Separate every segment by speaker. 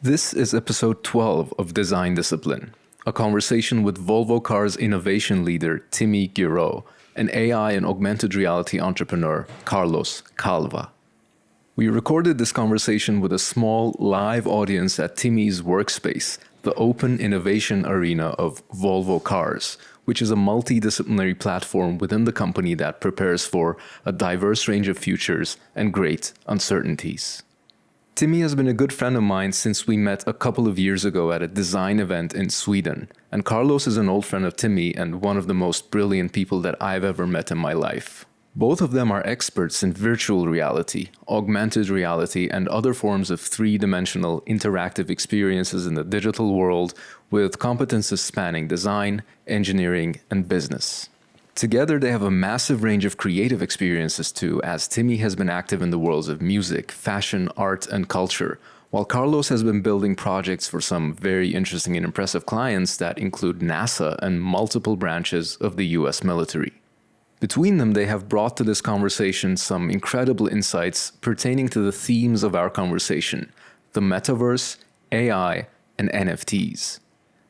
Speaker 1: This is episode 12 of Design Discipline, a conversation with Volvo Cars innovation leader Timmy Ghiurau and AI and augmented reality entrepreneur Carlos Calva. We recorded this conversation with a small live audience at Timmy's workspace, the open innovation arena of Volvo Cars, which is a multi-disciplinary platform within the company that prepares for a diverse range of futures and great uncertainties. Timmy has been a good friend of mine since we met a couple of years ago at a design event in Sweden, and Carlos is an old friend of Timmy and one of the most brilliant people that I've ever met in my life. Both of them are experts in virtual reality, augmented reality, and other forms of three-dimensional interactive experiences in the digital world with competences spanning design, engineering, and business. Together, they have a massive range of creative experiences too, as Timmy has been active in the worlds of music, fashion, art, and culture, while Carlos has been building projects for some very interesting and impressive clients that include NASA and multiple branches of the US military. Between them, they have brought to this conversation some incredible insights pertaining to the themes of our conversation: the metaverse, AI, and NFTs.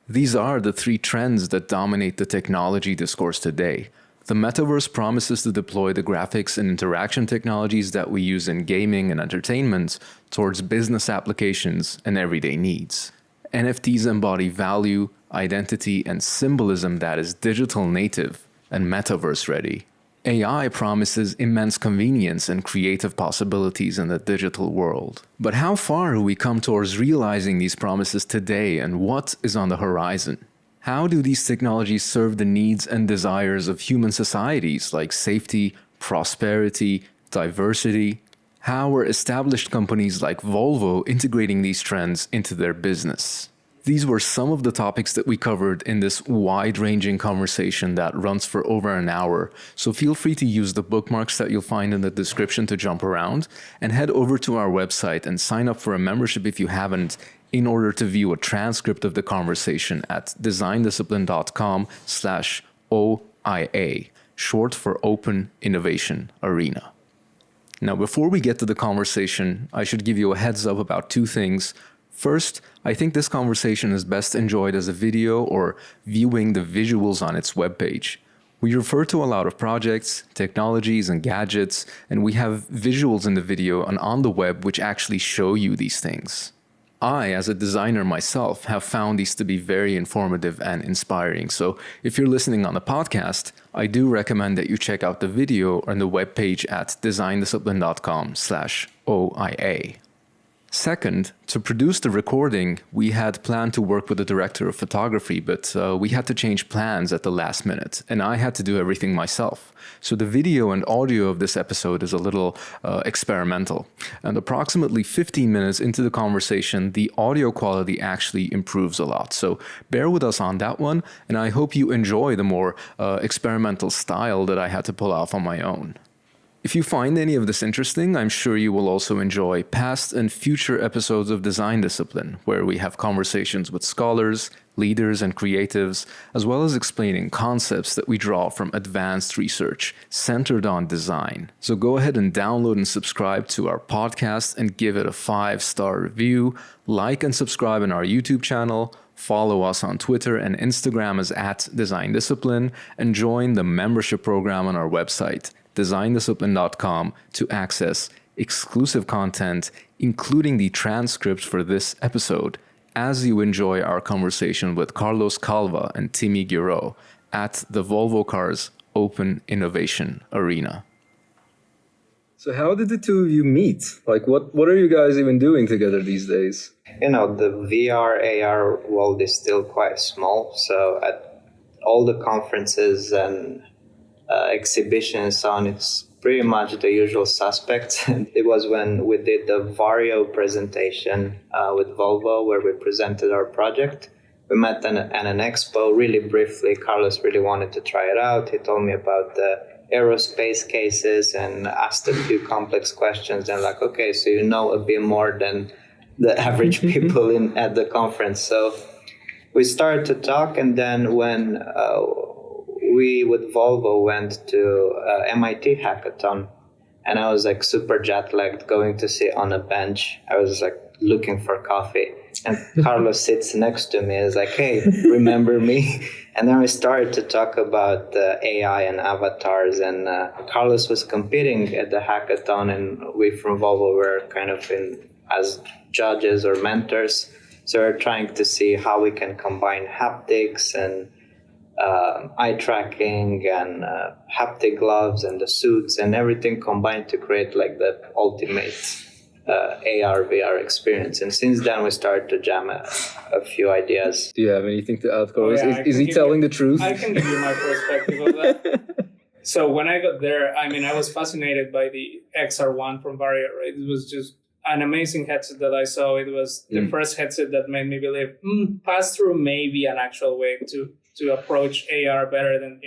Speaker 1: These are the three trends that dominate the technology discourse today. The metaverse promises to deploy the graphics and interaction technologies that we use in gaming and entertainment towards business applications and everyday needs. NFTs embody value, identity, and symbolism that is digital native and metaverse-ready. AI promises immense convenience and creative possibilities in the digital world. But how far have we come towards realizing these promises today, and what is on the horizon? How do these technologies serve the needs and desires of human societies like safety, prosperity, diversity? How are established companies like Volvo integrating these trends into their business? These were some of the topics that we covered in this wide-ranging conversation that runs for over an hour, so feel free to use the bookmarks that you'll find in the description to jump around, and head over to our website and sign up for a membership if you haven't, in order to view a transcript of the conversation at designdiscipline.com/OIA, short for Open Innovation Arena. Now, before we get to the conversation, I should give you a heads up about two things. First, I think this conversation is best enjoyed as a video or viewing the visuals on its webpage. We refer to a lot of projects, technologies, and gadgets, and we have visuals in the video and on the web which actually show you these things. I, as a designer myself, have found these to be very informative and inspiring. So if you're listening on the podcast, I do recommend that you check out the video on the webpage at designdiscipline.com/OIA. Second, to produce the recording, we had planned to work with the director of photography, but we had to change plans at the last minute, and I had to do everything myself. So the video and audio of this episode is a little experimental. And approximately 15 minutes into the conversation, the audio quality actually improves a lot. So bear with us on that one, and I hope you enjoy the more experimental style that I had to pull off on my own. If you find any of this interesting, I'm sure you will also enjoy past and future episodes of Design Discipline, where we have conversations with scholars, leaders, and creatives, as well as explaining concepts that we draw from advanced research centered on design. So go ahead and download and subscribe to our podcast and give it a 5-star review, like and subscribe on our YouTube channel, follow us on Twitter and Instagram as @DesignDiscipline, and join the membership program on our website, designdiscipline.com, to access exclusive content, including the transcript for this episode, as you enjoy our conversation with Carlos Calva and Timmy Ghiurau at the Volvo Cars Open Innovation Arena. So how did the two of you meet? Like, what are you guys even doing together these days?
Speaker 2: You know, the VR, AR world is still quite small, so at all the conferences and exhibitions on, it's pretty much the usual suspects. It was when we did the Vario presentation with Volvo, where we presented our project. We met at an expo really briefly. Carlos really wanted to try it out. He told me about the aerospace cases and asked a few complex questions. And like, okay, so you know a bit more than the average people at the conference. So we started to talk, and then when we with Volvo went to MIT hackathon, and I was like super jet lagged going to sit on a bench. I was like looking for coffee. And Carlos sits next to me and is like, hey, remember me? And then we started to talk about AI and avatars. And Carlos was competing at the hackathon, and we from Volvo were kind of in as judges or mentors. So we're trying to see how we can combine haptics and eye tracking and haptic gloves and the suits and everything combined to create like the ultimate AR, VR experience. And since then, we started to jam a few ideas.
Speaker 1: Do you have anything to add, Carlos?
Speaker 3: Yeah,
Speaker 1: Is he telling the truth?
Speaker 3: I can give you my perspective of that. So when I got there, I mean, I was fascinated by the XR1 from Vario, right? It was just an amazing headset that I saw. It was the first headset that made me believe pass-through may be an actual way to approach AR better than,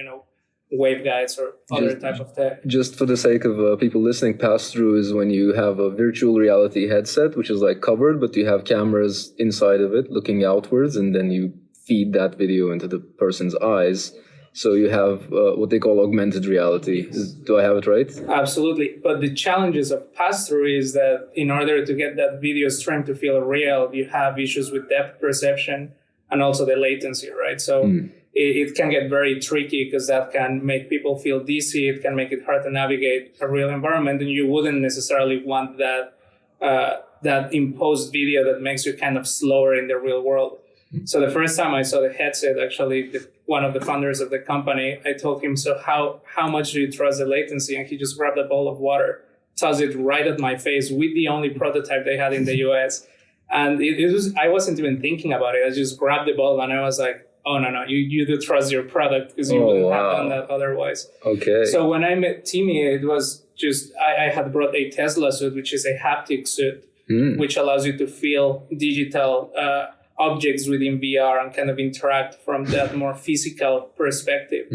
Speaker 3: waveguides or other type of tech.
Speaker 1: Just for the sake of people listening, pass-through is when you have a virtual reality headset, which is like covered, but you have cameras inside of it looking outwards, and then you feed that video into the person's eyes. So you have what they call augmented reality.
Speaker 3: Yes.
Speaker 1: Do I have it right?
Speaker 3: Absolutely. But the challenges of pass-through is that in order to get that video stream to feel real, you have issues with depth perception and also the latency, right? So it can get very tricky because that can make people feel dizzy. It can make it hard to navigate a real environment, and you wouldn't necessarily want that imposed video that makes you kind of slower in the real world. So the first time I saw the headset, actually, one of the founders of the company, I told him, so how much do you trust the latency? And he just grabbed a bowl of water, tossed it right at my face with the only prototype they had in the US. And it was, I wasn't even thinking about it. I just grabbed the bowl and I was like, oh, no, you do trust your product because you wouldn't have done that otherwise.
Speaker 1: Okay.
Speaker 3: So when I met Timmy, it was just, I had brought a Tesla suit, which is a haptic suit, which allows you to feel digital objects within VR and kind of interact from that more physical perspective.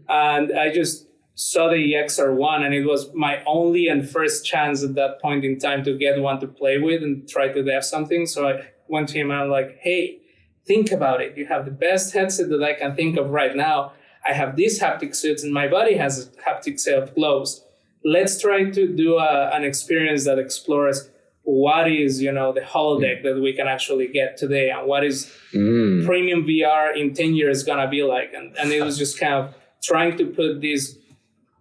Speaker 3: And I just saw the XR1, and it was my only and first chance at that point in time to get one to play with and try to dev something. So I went to him and I'm like, hey, think about it. You have the best headset that I can think of right now. I have these haptic suits and my body has a haptic set of gloves. Let's try to do an experience that explores what is, the holodeck that we can actually get today and what is premium VR in 10 years going to be like. And it was just kind of trying to put these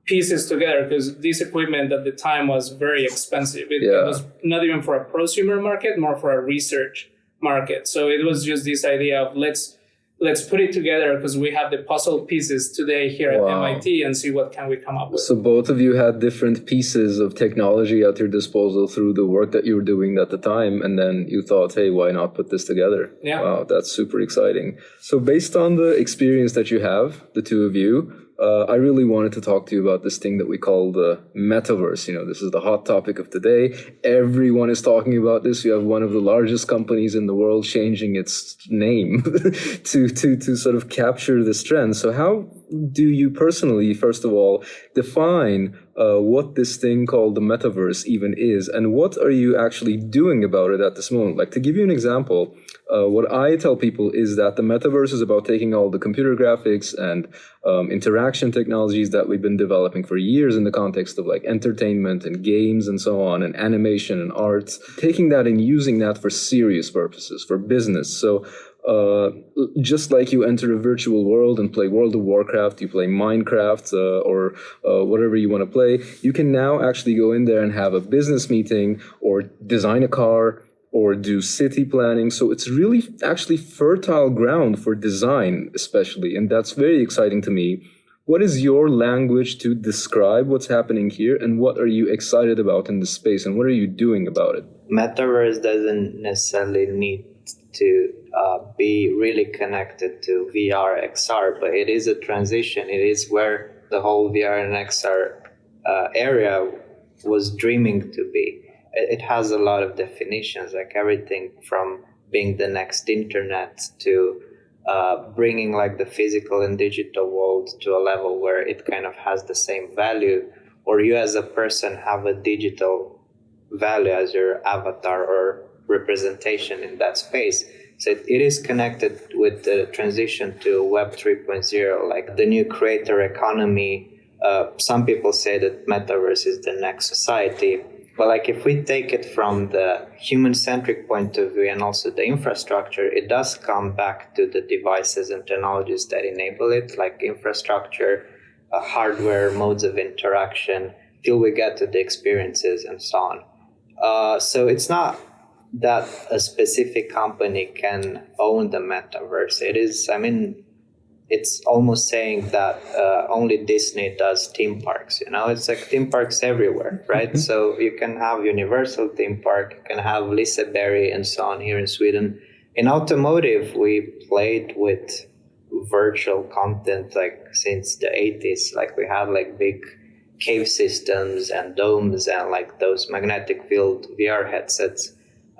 Speaker 3: pieces together because this equipment at the time was very expensive. It was not even for a prosumer market, more for a research market. So it was just this idea of let's put it together because we have the puzzle pieces today here at MIT and see what can we come up with.
Speaker 1: So both of you had different pieces of technology at your disposal through the work that you were doing at the time, and then you thought, hey, why not put this together?
Speaker 3: Yeah.
Speaker 1: Wow, that's super exciting. So based on the experience that you have, the two of you, I really wanted to talk to you about this thing that we call the metaverse. This is the hot topic of today. Everyone is talking about this. You have one of the largest companies in the world changing its name to sort of capture this trend. So how do you personally, first of all, define what this thing called the metaverse even is, and what are you actually doing about it at this moment? Like, to give you an example, what I tell people is that the metaverse is about taking all the computer graphics and interaction technologies that we've been developing for years in the context of like entertainment and games and so on, and animation and arts, taking that and using that for serious purposes, for business. So just like you enter a virtual world and play World of Warcraft, you play Minecraft or whatever you want to play, you can now actually go in there and have a business meeting or design a car or do city planning. So it's really actually fertile ground for design, especially. And that's very exciting to me. What is your language to describe what's happening here? And what are you excited about in this space? And what are you doing about it?
Speaker 2: Metaverse doesn't necessarily need to be really connected to VR, XR, but it is a transition. It is where the whole VR and XR area was dreaming to be. It has a lot of definitions, like everything from being the next internet to bringing like the physical and digital world to a level where it kind of has the same value, or you as a person have a digital value as your avatar or representation in that space. So it is connected with the transition to Web 3.0, like the new creator economy. Some people say that metaverse is the next society. But like if we take it from the human-centric point of view and also the infrastructure, it does come back to the devices and technologies that enable it, like infrastructure, hardware, modes of interaction, till we get to the experiences and so on. So it's not that a specific company can own the metaverse. It is, I mean, it's almost saying that only Disney does theme parks. You know, it's like theme parks everywhere, right? So you can have Universal theme park, you can have Liseberg and so on here in Sweden. In automotive, we played with virtual content like since the 80s. Like we had like big cave systems and domes and like those magnetic field VR headsets.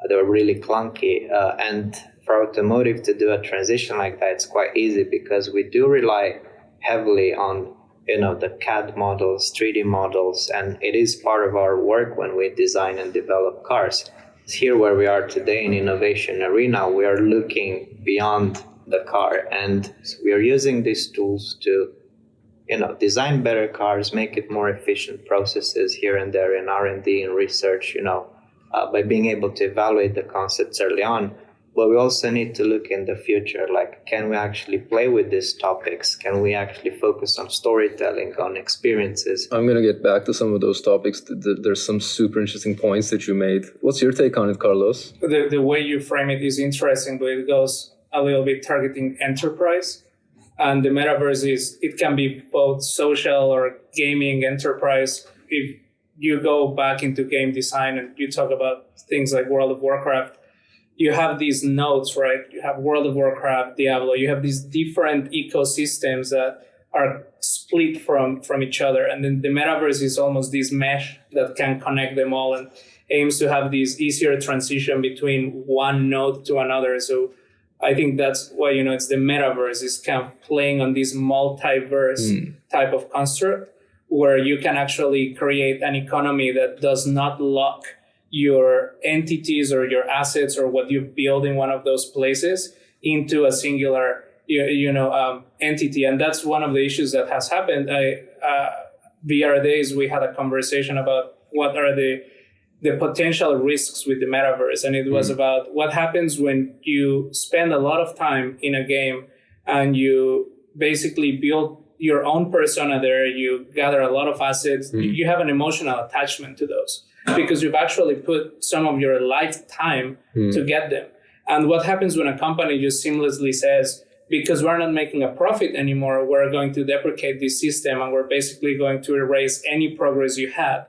Speaker 2: They were really clunky, and for automotive to do a transition like that, it's quite easy because we do rely heavily on, the CAD models, 3D models, and it is part of our work when we design and develop cars. It's here where we are today in innovation arena. We are looking beyond the car, and so we are using these tools to, design better cars, make it more efficient processes here and there in R&D and research, by being able to evaluate the concepts early on. But we also need to look in the future, like, can we actually play with these topics? Can we actually focus on storytelling, on experiences?
Speaker 1: I'm going to get back to some of those topics. There's some super interesting points that you made. What's your take on it, Carlos?
Speaker 3: The way you frame it is interesting, but it goes a little bit targeting enterprise. And the metaverse it can be both social or gaming enterprise. If you go back into game design and you talk about things like World of Warcraft, you have these nodes, right? You have World of Warcraft, Diablo. You have these different ecosystems that are split from each other. And then the metaverse is almost this mesh that can connect them all and aims to have this easier transition between one node to another. So I think that's why, it's the metaverse is kind of playing on this multiverse type of construct where you can actually create an economy that does not lock your entities or your assets or what you build in one of those places into a singular, entity. And that's one of the issues that has happened. VR Days, we had a conversation about what are the potential risks with the metaverse. And it was about what happens when you spend a lot of time in a game and you basically build your own persona there, you gather a lot of assets, you have an emotional attachment to those because you've actually put some of your lifetime to get them. And what happens when a company just seamlessly says, because we're not making a profit anymore, we're going to deprecate this system and we're basically going to erase any progress you had.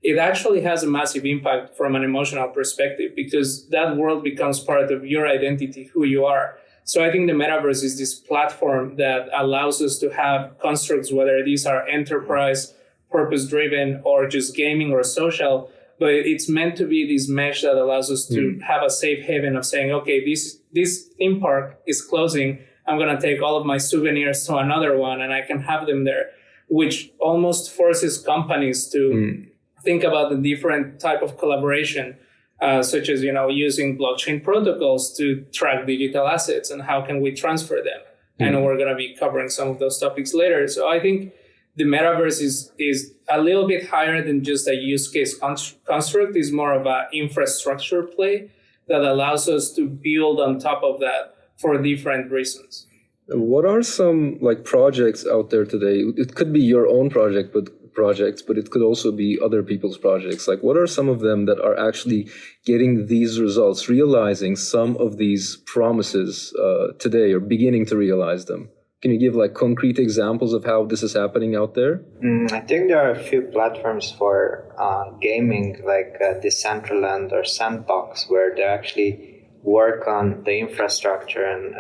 Speaker 3: It actually has a massive impact from an emotional perspective because that world becomes part of your identity, who you are. So I think the metaverse is this platform that allows us to have constructs, whether these are enterprise, purpose-driven, or just gaming or social, but it's meant to be this mesh that allows us to have a safe haven of saying, okay, this theme park is closing. I'm going to take all of my souvenirs to another one and I can have them there, which almost forces companies to think about the different type of collaboration, such as, using blockchain protocols to track digital assets and how can we transfer them. I know we're going to be covering some of those topics later. So I think the metaverse is a little bit higher than just a use case construct. It's more of an infrastructure play that allows us to build on top of that for different reasons.
Speaker 1: What are some projects out there today? It could be your own project, but it could also be other people's projects. What are some of them that are actually getting these results, realizing some of these promises today or beginning to realize them? Can you give concrete examples of how this is happening out there?
Speaker 2: I think there are a few platforms for gaming like Decentraland or Sandbox where they actually work on the infrastructure and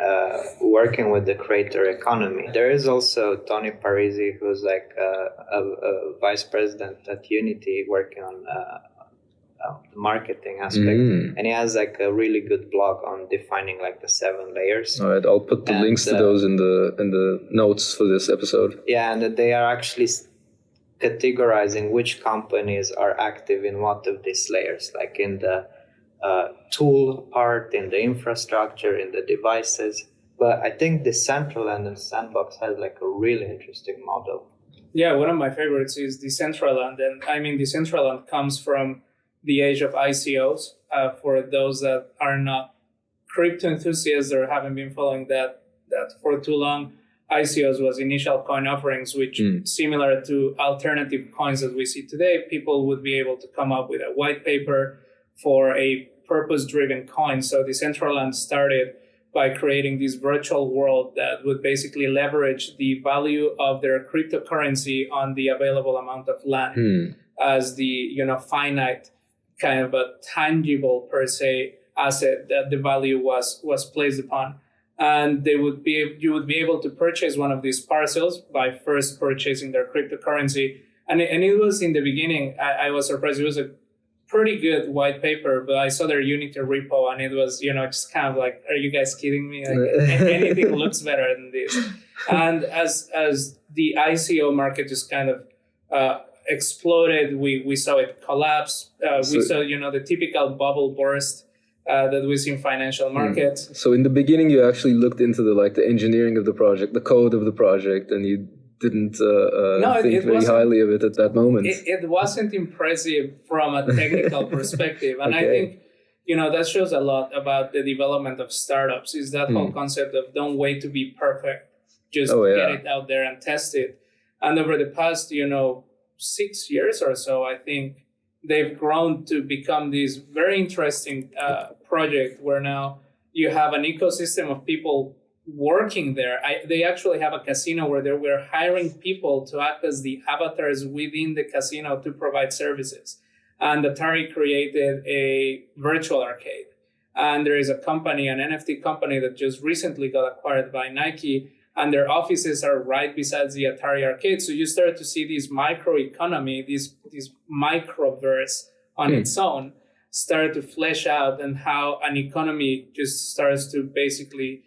Speaker 2: working with the creator economy. There is also Tony Parisi, who's a vice president at Unity working on the marketing aspect. And he has a really good blog on defining the 7 layers.
Speaker 1: All right, I'll put the links to those in the notes for this episode.
Speaker 2: Yeah, and they are actually categorizing which companies are active in what of these layers, in the tool part, in the infrastructure, in the devices. But I think Decentraland and Sandbox has a really interesting model.
Speaker 3: Yeah, one of my favorites is Decentraland. And I mean, Decentraland comes from the age of ICOs. For those that are not crypto enthusiasts or haven't been following that for too long, ICOs was initial coin offerings, which similar to alternative coins that we see today, people would be able to come up with a white paper for a purpose-driven coin. So Decentraland started by creating this virtual world that would basically leverage the value of their cryptocurrency on the available amount of land as the finite kind of a tangible per se asset that the value was placed upon. And you would be able to purchase one of these parcels by first purchasing their cryptocurrency. And it was in the beginning, I was surprised. It was a pretty good white paper, but I saw their Unity repo and it was, just kind of like, are you guys kidding me? Like, anything looks better than this. And as the ICO market just kind of exploded, we saw it collapse. We saw, the typical bubble burst that we see in financial markets.
Speaker 4: So in the beginning, you actually looked into the engineering of the project, the code of the project, and you didn't think very highly of it at that moment.
Speaker 3: It wasn't impressive from a technical perspective. And
Speaker 4: Okay.
Speaker 3: I think, that shows a lot about the development of startups is that whole concept of don't wait to be perfect. Just get it out there and test it. And over the past, 6 years or so, I think they've grown to become this very interesting project where now you have an ecosystem of people working there. They actually have a casino where we're hiring people to act as the avatars within the casino to provide services. And Atari created a virtual arcade. And there is a company, an NFT company that just recently got acquired by Nike, and their offices are right beside the Atari arcade. So you start to see this microeconomy, this microverse on its own, start to flesh out, and how an economy just starts to basically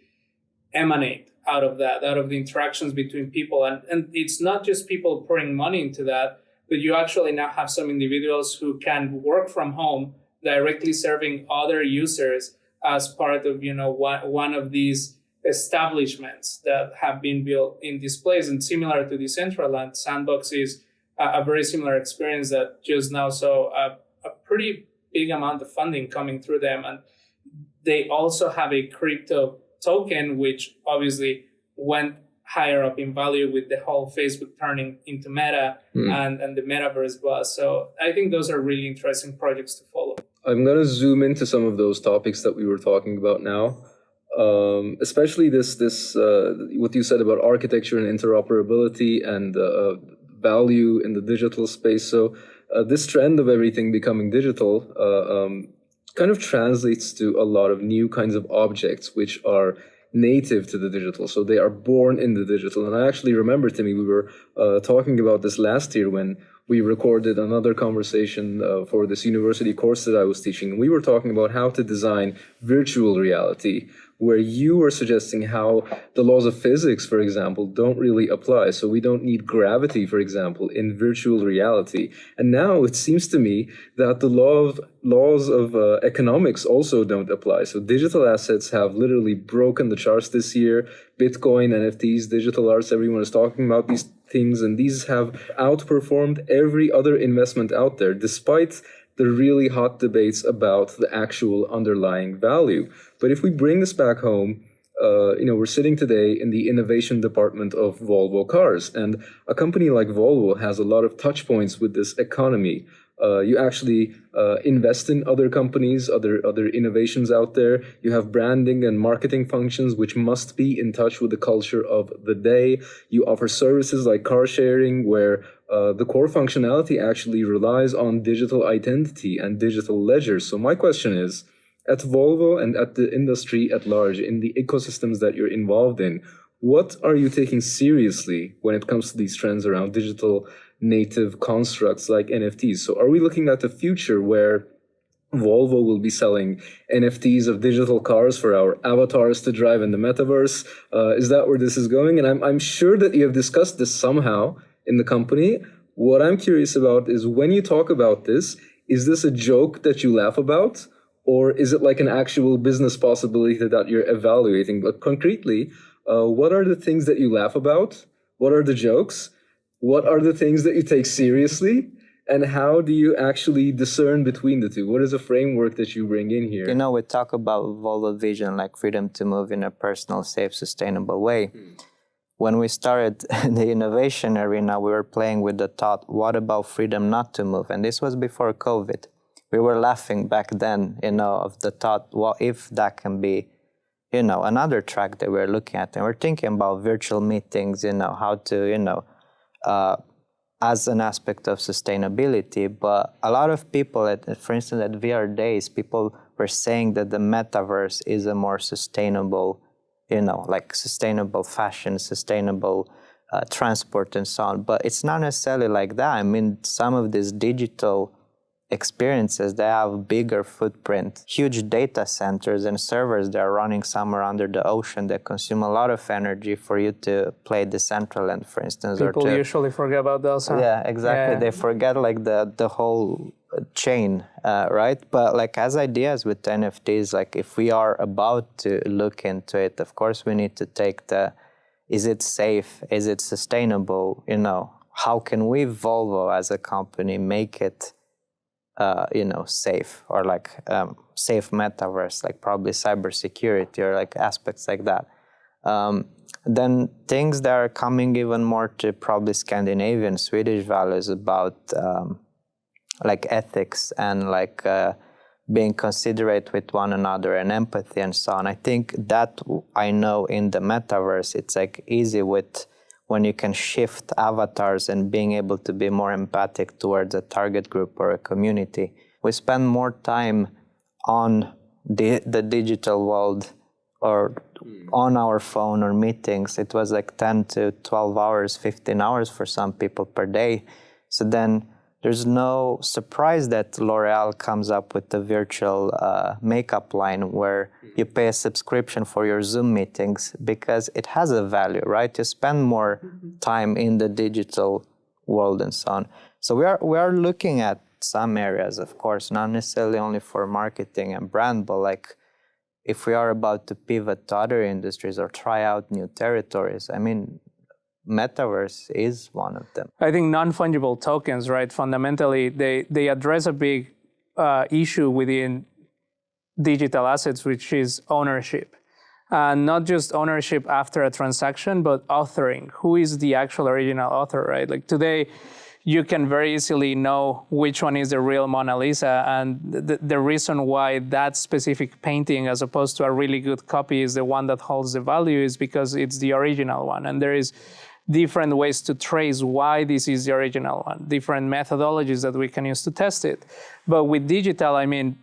Speaker 3: emanate out of the interactions between people. And it's not just people pouring money into that, but you actually now have some individuals who can work from home directly serving other users as part of, one of these establishments that have been built in this place. And similar to Decentraland, Sandbox is a very similar experience that just now saw a pretty big amount of funding coming through them. And they also have a crypto token, which obviously went higher up in value with the whole Facebook turning into Meta and the metaverse buzz. So I think those are really interesting projects to follow.
Speaker 4: I'm going to zoom into some of those topics that we were talking about now. Especially this what you said about architecture and interoperability and value in the digital space. So this trend of everything becoming digital kind of translates to a lot of new kinds of objects which are native to the digital. So they are born in the digital. And I actually remember, Timmy, we were talking about this last year when we recorded another conversation for this university course that I was teaching. And we were talking about how to design virtual reality, where you were suggesting how the laws of physics, for example, don't really apply. So we don't need gravity, for example, in virtual reality. And now it seems to me that the laws of economics also don't apply. So digital assets have literally broken the charts this year. Bitcoin, NFTs, digital arts, everyone is talking about these things, and these have outperformed every other investment out there, despite the really hot debates about the actual underlying value. But if we bring this back home, we're sitting today in the innovation department of Volvo Cars, and a company like Volvo has a lot of touch points with this economy. You actually invest in other companies, other innovations out there. You have branding and marketing functions which must be in touch with the culture of the day. You offer services like car sharing, where the core functionality actually relies on digital identity and digital ledgers. So my question is, at Volvo and at the industry at large, in the ecosystems that you're involved in, what are you taking seriously when it comes to these trends around digital native constructs like NFTs? So are we looking at the future where Volvo will be selling NFTs of digital cars for our avatars to drive in the metaverse? Is that where this is going? And I'm sure that you have discussed this somehow in the company. What I'm curious about is, when you talk about this, is this a joke that you laugh about? Or is it like an actual business possibility that you're evaluating? But concretely, what are the things that you laugh about? What are the jokes? What are the things that you take seriously? And how do you actually discern between the two? What is a framework that you bring in here?
Speaker 2: You know, we talk about Volvo vision, like freedom to move in a personal, safe, sustainable way. When we started the innovation arena, we were playing with the thought, what about freedom not to move? And this was before COVID. We were laughing back then, of the thought, what if that can be, another track that we're looking at. And we're thinking about virtual meetings, how to, as an aspect of sustainability. But a lot of people, for instance, at VR Days, people were saying that the metaverse is a more sustainable, like sustainable fashion, sustainable transport and so on. But it's not necessarily like that. I mean, some of these digital experiences, they have bigger footprint, huge data centers and servers that are running somewhere under the ocean that consume a lot of energy for you to play Decentraland, for instance.
Speaker 3: People usually forget about those. Huh?
Speaker 2: Yeah, exactly. Yeah. They forget like the whole chain, right? But like as ideas with NFTs, like if we are about to look into it, of course we need to take is it safe? Is it sustainable? How can we, Volvo as a company, make it safe, or like safe metaverse, like probably cybersecurity or like aspects like that. Then things that are coming even more to probably Scandinavian, Swedish values about like ethics and like being considerate with one another and empathy and so on. I think that I know in the metaverse, it's like easy when you can shift avatars and being able to be more empathic towards a target group or a community. We spend more time on the digital world or on our phone or meetings. It was like 10 to 12 hours, 15 hours for some people per day. So then there's no surprise that L'Oreal comes up with the virtual makeup line where you pay a subscription for your Zoom meetings because it has a value, right? You spend more time in the digital world and so on. So we are looking at some areas, of course, not necessarily only for marketing and brand, but like if we are about to pivot to other industries or try out new territories, I mean, metaverse is one of them.
Speaker 3: I think non-fungible tokens, right? Fundamentally, they address a big issue within digital assets, which is ownership. Not just ownership after a transaction, but authoring. Who is the actual original author, right? Like today, you can very easily know which one is the real Mona Lisa, and the reason why that specific painting, as opposed to a really good copy, is the one that holds the value is because it's the original one. And there is different ways to trace why this is the original one, different methodologies that we can use to test it. But with digital, I mean,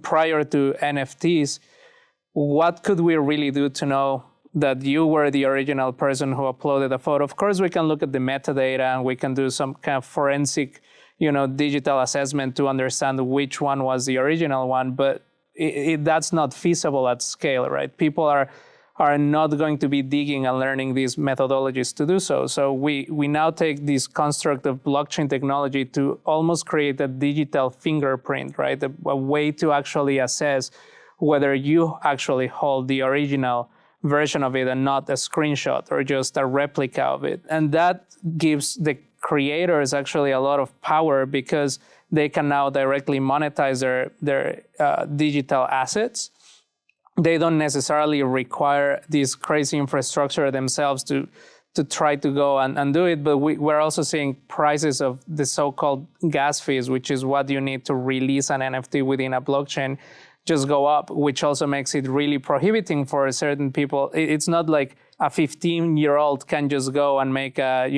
Speaker 3: prior to NFTs, what could we really do to know that you were the original person who uploaded a photo? Of course, we can look at the metadata and we can do some kind of forensic, digital assessment to understand which one was the original one, but that's not feasible at scale, right? People are not going to be digging and learning these methodologies to do so. So we now take this construct of blockchain technology to almost create a digital fingerprint, right? A way to actually assess whether you actually hold the original version of it and not a screenshot or just a replica of it. And that gives the creators actually a lot of power because they can now directly monetize their digital assets. They don't necessarily require this crazy infrastructure themselves to try to go and do it. But we're also seeing prices of the so-called gas fees, which is what you need to release an NFT within a blockchain, just go up, which also makes it really prohibiting for certain people. It's not like a 15-year-old can just go and make a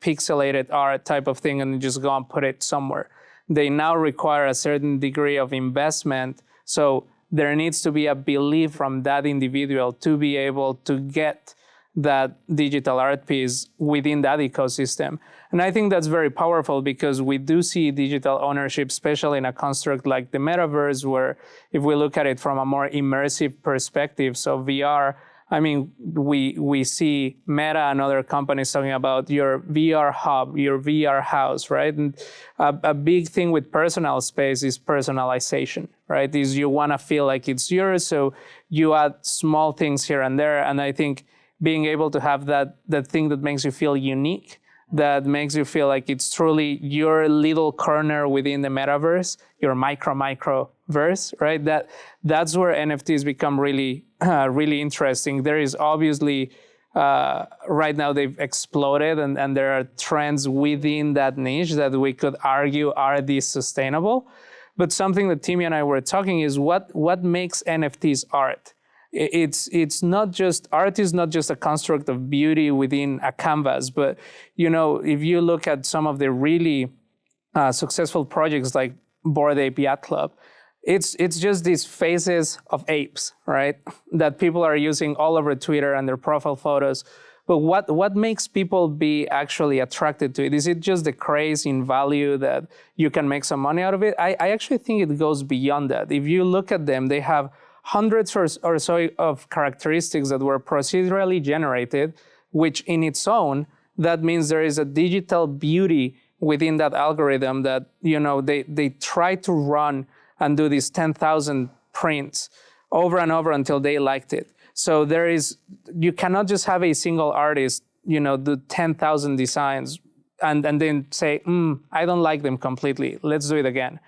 Speaker 3: pixelated art type of thing and just go and put it somewhere. They now require a certain degree of investment. So there needs to be a belief from that individual to be able to get that digital art piece within that ecosystem. And I think that's very powerful because we do see digital ownership, especially in a construct like the metaverse, where if we look at it from a more immersive perspective, so VR, I mean, we see Meta and other companies talking about your VR hub, your VR house, right? And a big thing with personal space is personalization, right? Is you want to feel like it's yours, so you add small things here and there. And I think being able to have that thing that makes you feel unique that makes you feel like it's truly your little corner within the metaverse, your micro verse, right? That's where NFTs become really, really interesting. There is obviously, right now they've exploded and there are trends within that niche that we could argue, are these sustainable? But something that Timmy and I were talking is what makes NFTs art? It's not just, art is not just a construct of beauty within a canvas, but if you look at some of the really successful projects like Bored Ape Yacht Club, it's just these faces of apes, right? That people are using all over Twitter and their profile photos. But what makes people be actually attracted to it? Is it just the craze in value that you can make some money out of it? I actually think it goes beyond that. If you look at them, they have hundreds or so of characteristics that were procedurally generated, which in its own, that means there is a digital beauty within that algorithm that, they try to run and do these 10,000 prints over and over until they liked it. So you cannot just have a single artist, do 10,000 designs and then say, I don't like them completely. Let's do it again.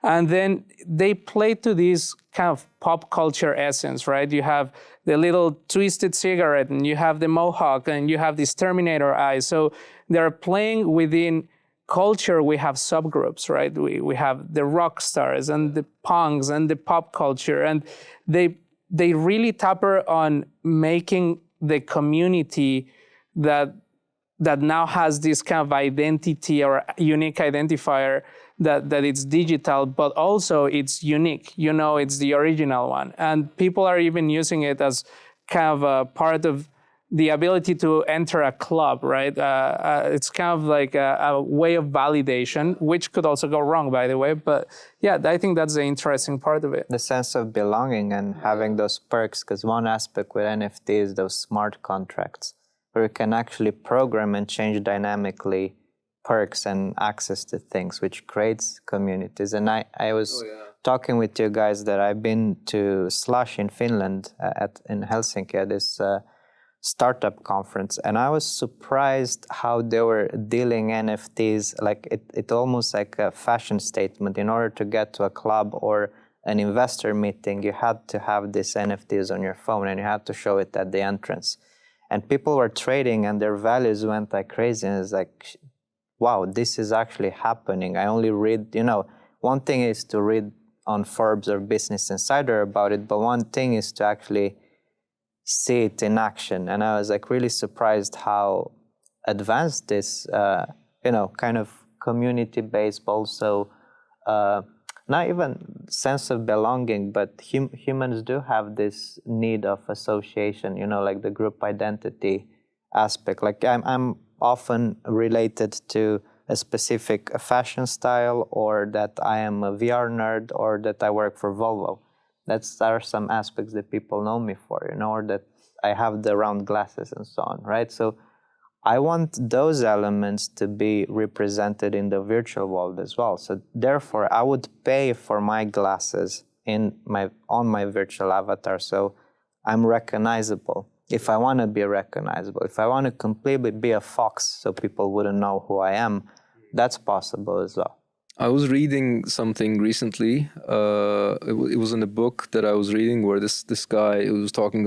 Speaker 3: And then they play to this kind of pop culture essence, right? You have the little twisted cigarette and you have the mohawk and you have this Terminator eyes. So they're playing within culture. We have subgroups, right? We have the rock stars and the punks and the pop culture. And they really tapper on making the community that now has this kind of identity or unique identifier that it's digital, but also it's unique. It's the original one. And people are even using it as kind of a part of the ability to enter a club, right? It's kind of like a way of validation, which could also go wrong, by the way. But yeah, I think that's the interesting part of it.
Speaker 2: The sense of belonging and having those perks, because one aspect with NFT is those smart contracts, where you can actually program and change dynamically perks and access to things, which creates communities. And I was talking with you guys that I've been to Slush in Finland in Helsinki at this startup conference, and I was surprised how they were dealing NFTs like it almost like a fashion statement. In order to get to a club or an investor meeting, you had to have this NFTs on your phone and you had to show it at the entrance. And people were trading and their values went like crazy. And it's like, wow, this is actually happening. I only read, one thing is to read on Forbes or Business Insider about it, but one thing is to actually see it in action. And I was like really surprised how advanced this, kind of community-based, but also not even sense of belonging, but humans do have this need of association, like the group identity aspect. Like I'm often related to a specific fashion style, or that I am a VR nerd, or that I work for Volvo. There are some aspects that people know me for, or that I have the round glasses and so on, right? So I want those elements to be represented in the virtual world as well. So therefore, I would pay for my glasses on my virtual avatar, so I'm recognizable. If I want to be recognizable, if I want to completely be a fox so people wouldn't know who I am, that's possible as well.
Speaker 4: I was reading something recently. It was in a book that I was reading where this guy was talking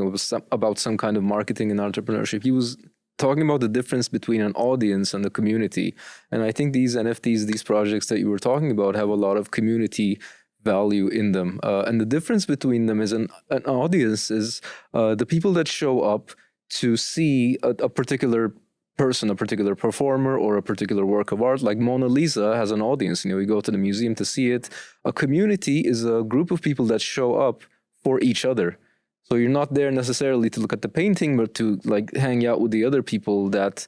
Speaker 4: about some kind of marketing and entrepreneurship. He was talking about the difference between an audience and a community. And I think these NFTs, these projects that you were talking about, have a lot of community value in them. And the difference between them is an audience is the people that show up to see a particular person, a particular performer, or a particular work of art. Like Mona Lisa has an audience. You go to the museum to see it. A community is a group of people that show up for each other. So you're not there necessarily to look at the painting, but to like hang out with the other people that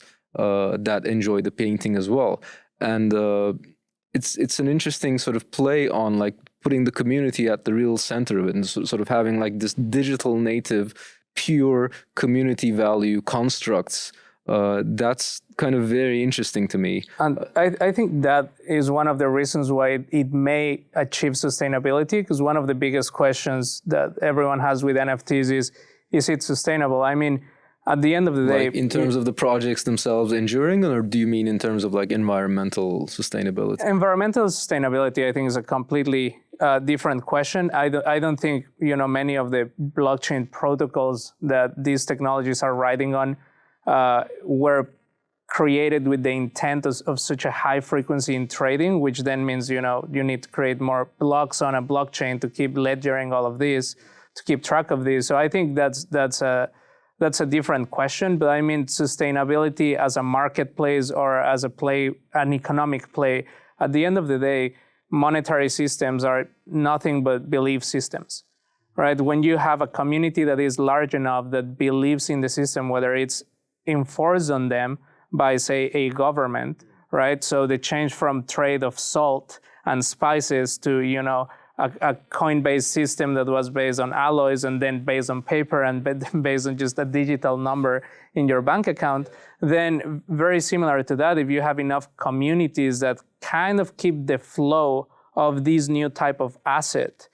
Speaker 4: enjoy the painting as well. And it's an interesting sort of play on like putting the community at the real center of it, and sort of having like this digital native, pure community value constructs. That's kind of very interesting to me.
Speaker 3: And I think that is one of the reasons why it may achieve sustainability, because one of the biggest questions that everyone has with NFTs is it sustainable? I mean, at the end of the day,
Speaker 1: Like in terms of the projects themselves enduring, or do you mean in terms of like environmental sustainability?
Speaker 3: environmental sustainability, I think, is a completely different question. I don't think many of the blockchain protocols that these technologies are riding on were created with the intent of such a high frequency in trading, which then means you need to create more blocks on a blockchain to keep ledgering all of these, to keep track of these. So I think that's a different question. But I mean, sustainability as a marketplace or as an economic play, at the end of the day, monetary systems are nothing but belief systems, right? When you have a community that is large enough that believes in the system, whether it's enforced on them by, say, a government, right? So the change from trade of salt and spices to, a coin-based system that was based on alloys and then based on paper and based on just a digital number in your bank account, then very similar to that, if you have enough communities that kind of keep the flow of this new type of asset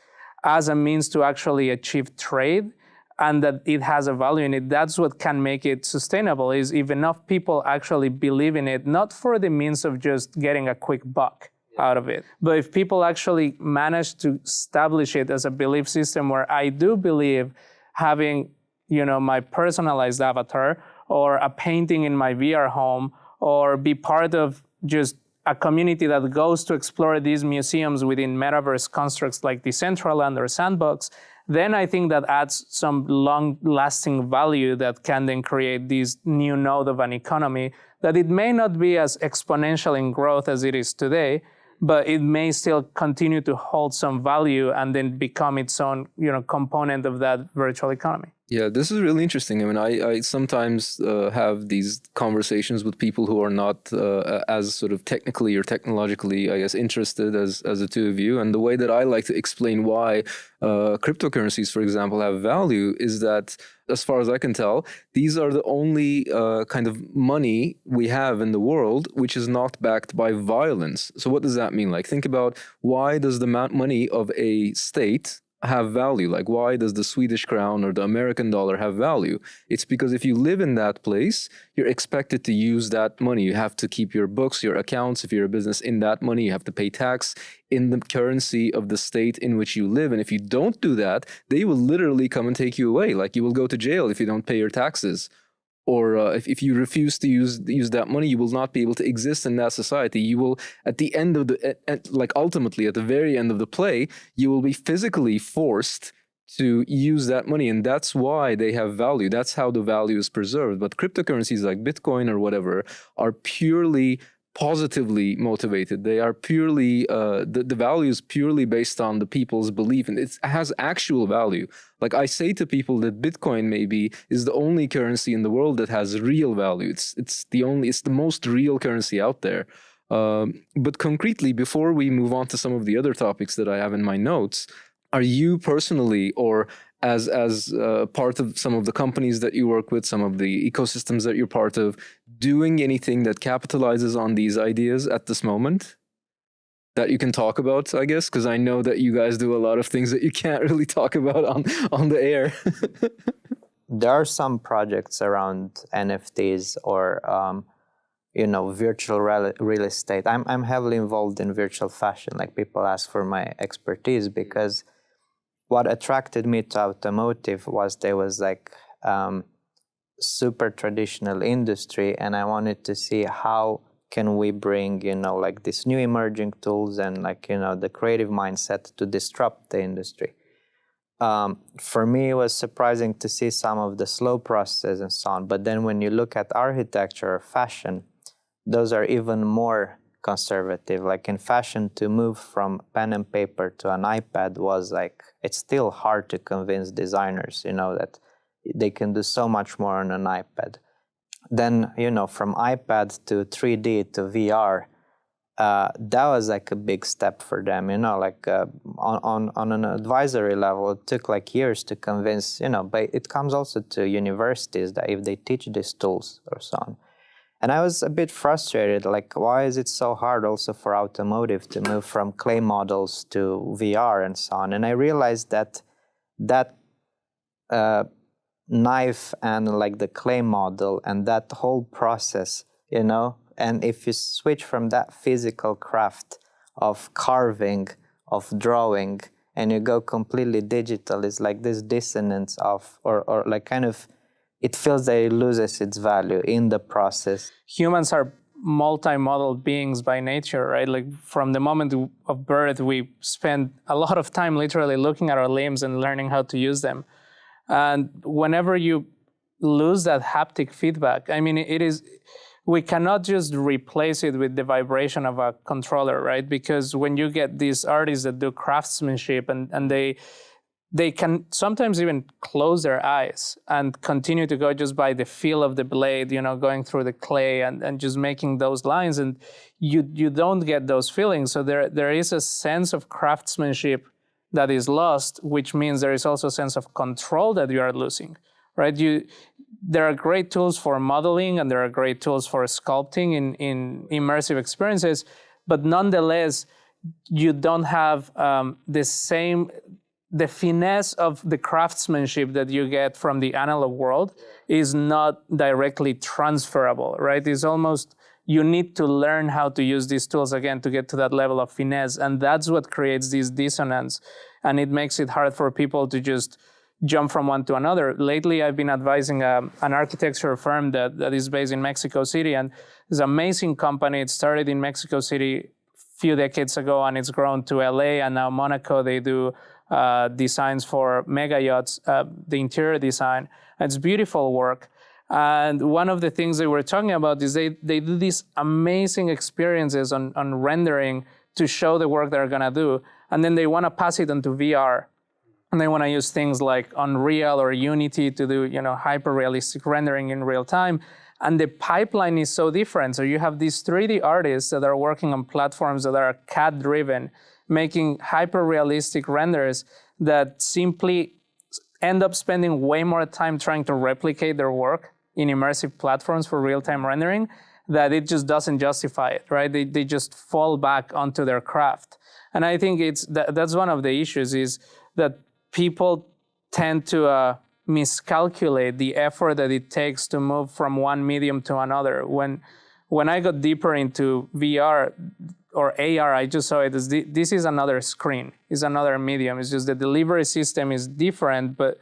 Speaker 3: as a means to actually achieve trade, and that it has a value in it, that's what can make it sustainable, is if enough people actually believe in it, not for the means of just getting a quick buck out of it, but if people actually manage to establish it as a belief system where I do believe having, my personalized avatar or a painting in my VR home, or be part of just a community that goes to explore these museums within metaverse constructs like Decentraland or Sandbox, then I think that adds some long-lasting value that can then create this new node of an economy that it may not be as exponential in growth as it is today, but it may still continue to hold some value and then become its own, component of that virtual economy.
Speaker 1: Yeah, this is really interesting. I mean, I sometimes have these conversations with people who are not as sort of technically or technologically, I guess, interested as the two of you. And the way that I like to explain why cryptocurrencies, for example, have value is that, as far as I can tell, these are the only kind of money we have in the world which is not backed by violence. So what does that mean? Like, think about, why does the money of a state have value? Like, why does the Swedish crown or the American dollar have value? It's because if you live in that place, you're expected to use that money. You have to keep your books, your accounts. If you're a business, in that money, you have to pay tax in the currency of the state in which you live. And if you don't do that, they will literally come and take you away. Like, you will go to jail if you don't pay your taxes. Or if you refuse to use that money, you will not be able to exist in that society. You will, at the end of ultimately at the very end of the play, you will be physically forced to use that money. And that's why they have value. That's how the value is preserved. But cryptocurrencies like Bitcoin or whatever are purely positively motivated. They are purely, the value is purely based on the people's belief, and it has actual value. Like, I say to people that Bitcoin maybe is the only currency in the world that has real value. It's the most real currency out there. But concretely, before we move on to some of the other topics that I have in my notes, are you personally, or as part of some of the companies that you work with, some of the ecosystems that you're part of, doing anything that capitalizes on these ideas at this moment that you can talk about, I guess? Because I know that you guys do a lot of things that you can't really talk about on the air.
Speaker 2: There are some projects around NFTs or virtual real estate. I'm heavily involved in virtual fashion. Like, people ask for my expertise because what attracted me to automotive was there was like super traditional industry, and I wanted to see how can we bring like these new emerging tools and like the creative mindset to disrupt the industry. For me, it was surprising to see some of the slow processes and so on. But then when you look at architecture or fashion, those are even more conservative. Like, in fashion, to move from pen and paper to an iPad was like, it's still hard to convince designers, that they can do so much more on an iPad. Then, from iPad to 3D to VR, that was like a big step for them, like on an advisory level, it took like years to convince, but it comes also to universities that if they teach these tools or so on. And I was a bit frustrated, like, why is it so hard also for automotive to move from clay models to VR and so on? And I realized that knife and like the clay model and that whole process, you know. And if you switch from that physical craft of carving, of drawing, and you go completely digital, it's like this dissonance of, or like kind of, it feels that it loses its value in the process.
Speaker 3: Humans are multimodal beings by nature, right? Like from the moment of birth, we spend a lot of time literally looking at our limbs and learning how to use them. And whenever you lose that haptic feedback, I mean, we cannot just replace it with the vibration of a controller, right? Because when you get these artists that do craftsmanship and they can sometimes even close their eyes and continue to go just by the feel of the blade, you know, going through the clay and just making those lines, and you don't get those feelings. So there is a sense of craftsmanship that is lost, which means there is also a sense of control that you are losing, right? There are great tools for modeling and there are great tools for sculpting in immersive experiences, but nonetheless, you don't have the finesse of the craftsmanship that you get from the analog world is not directly transferable, right? It's almost, you need to learn how to use these tools again to get to that level of finesse. And that's what creates this dissonance. And it makes it hard for people to just jump from one to another. Lately, I've been advising an architecture firm that is based in Mexico City. And it's an amazing company. It started in Mexico City a few decades ago, and it's grown to LA and now Monaco. They do designs for mega yachts, the interior design. It's beautiful work. And one of the things they were talking about is they do these amazing experiences on rendering to show the work they're gonna do. And then they wanna pass it onto VR. And they wanna use things like Unreal or Unity to do, you know, hyper-realistic rendering in real time. And the pipeline is so different. So you have these 3D artists that are working on platforms that are CAD-driven, making hyper-realistic renders that simply end up spending way more time trying to replicate their work in immersive platforms for real-time rendering, that it just doesn't justify it, right? They just fall back onto their craft. And I think that's one of the issues, is that people tend to miscalculate the effort that it takes to move from one medium to another. When I got deeper into VR or AR, I just saw it as this is another screen, is another medium. It's just the delivery system is different, but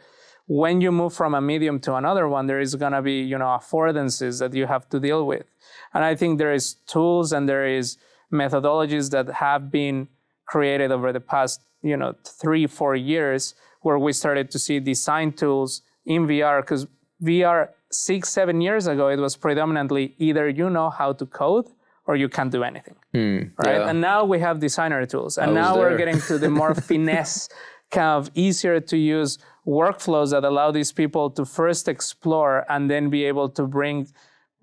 Speaker 3: when you move from a medium to another one, there is gonna be, you know, affordances that you have to deal with. And I think there is tools and there is methodologies that have been created over the past, you know, 3-4 years, where we started to see design tools in VR, because VR 6-7 years ago, it was predominantly either you know how to code or you can't do anything, right? Yeah. And now we have designer tools, and now we're getting to the more finesse, kind of easier to use workflows that allow these people to first explore and then be able to bring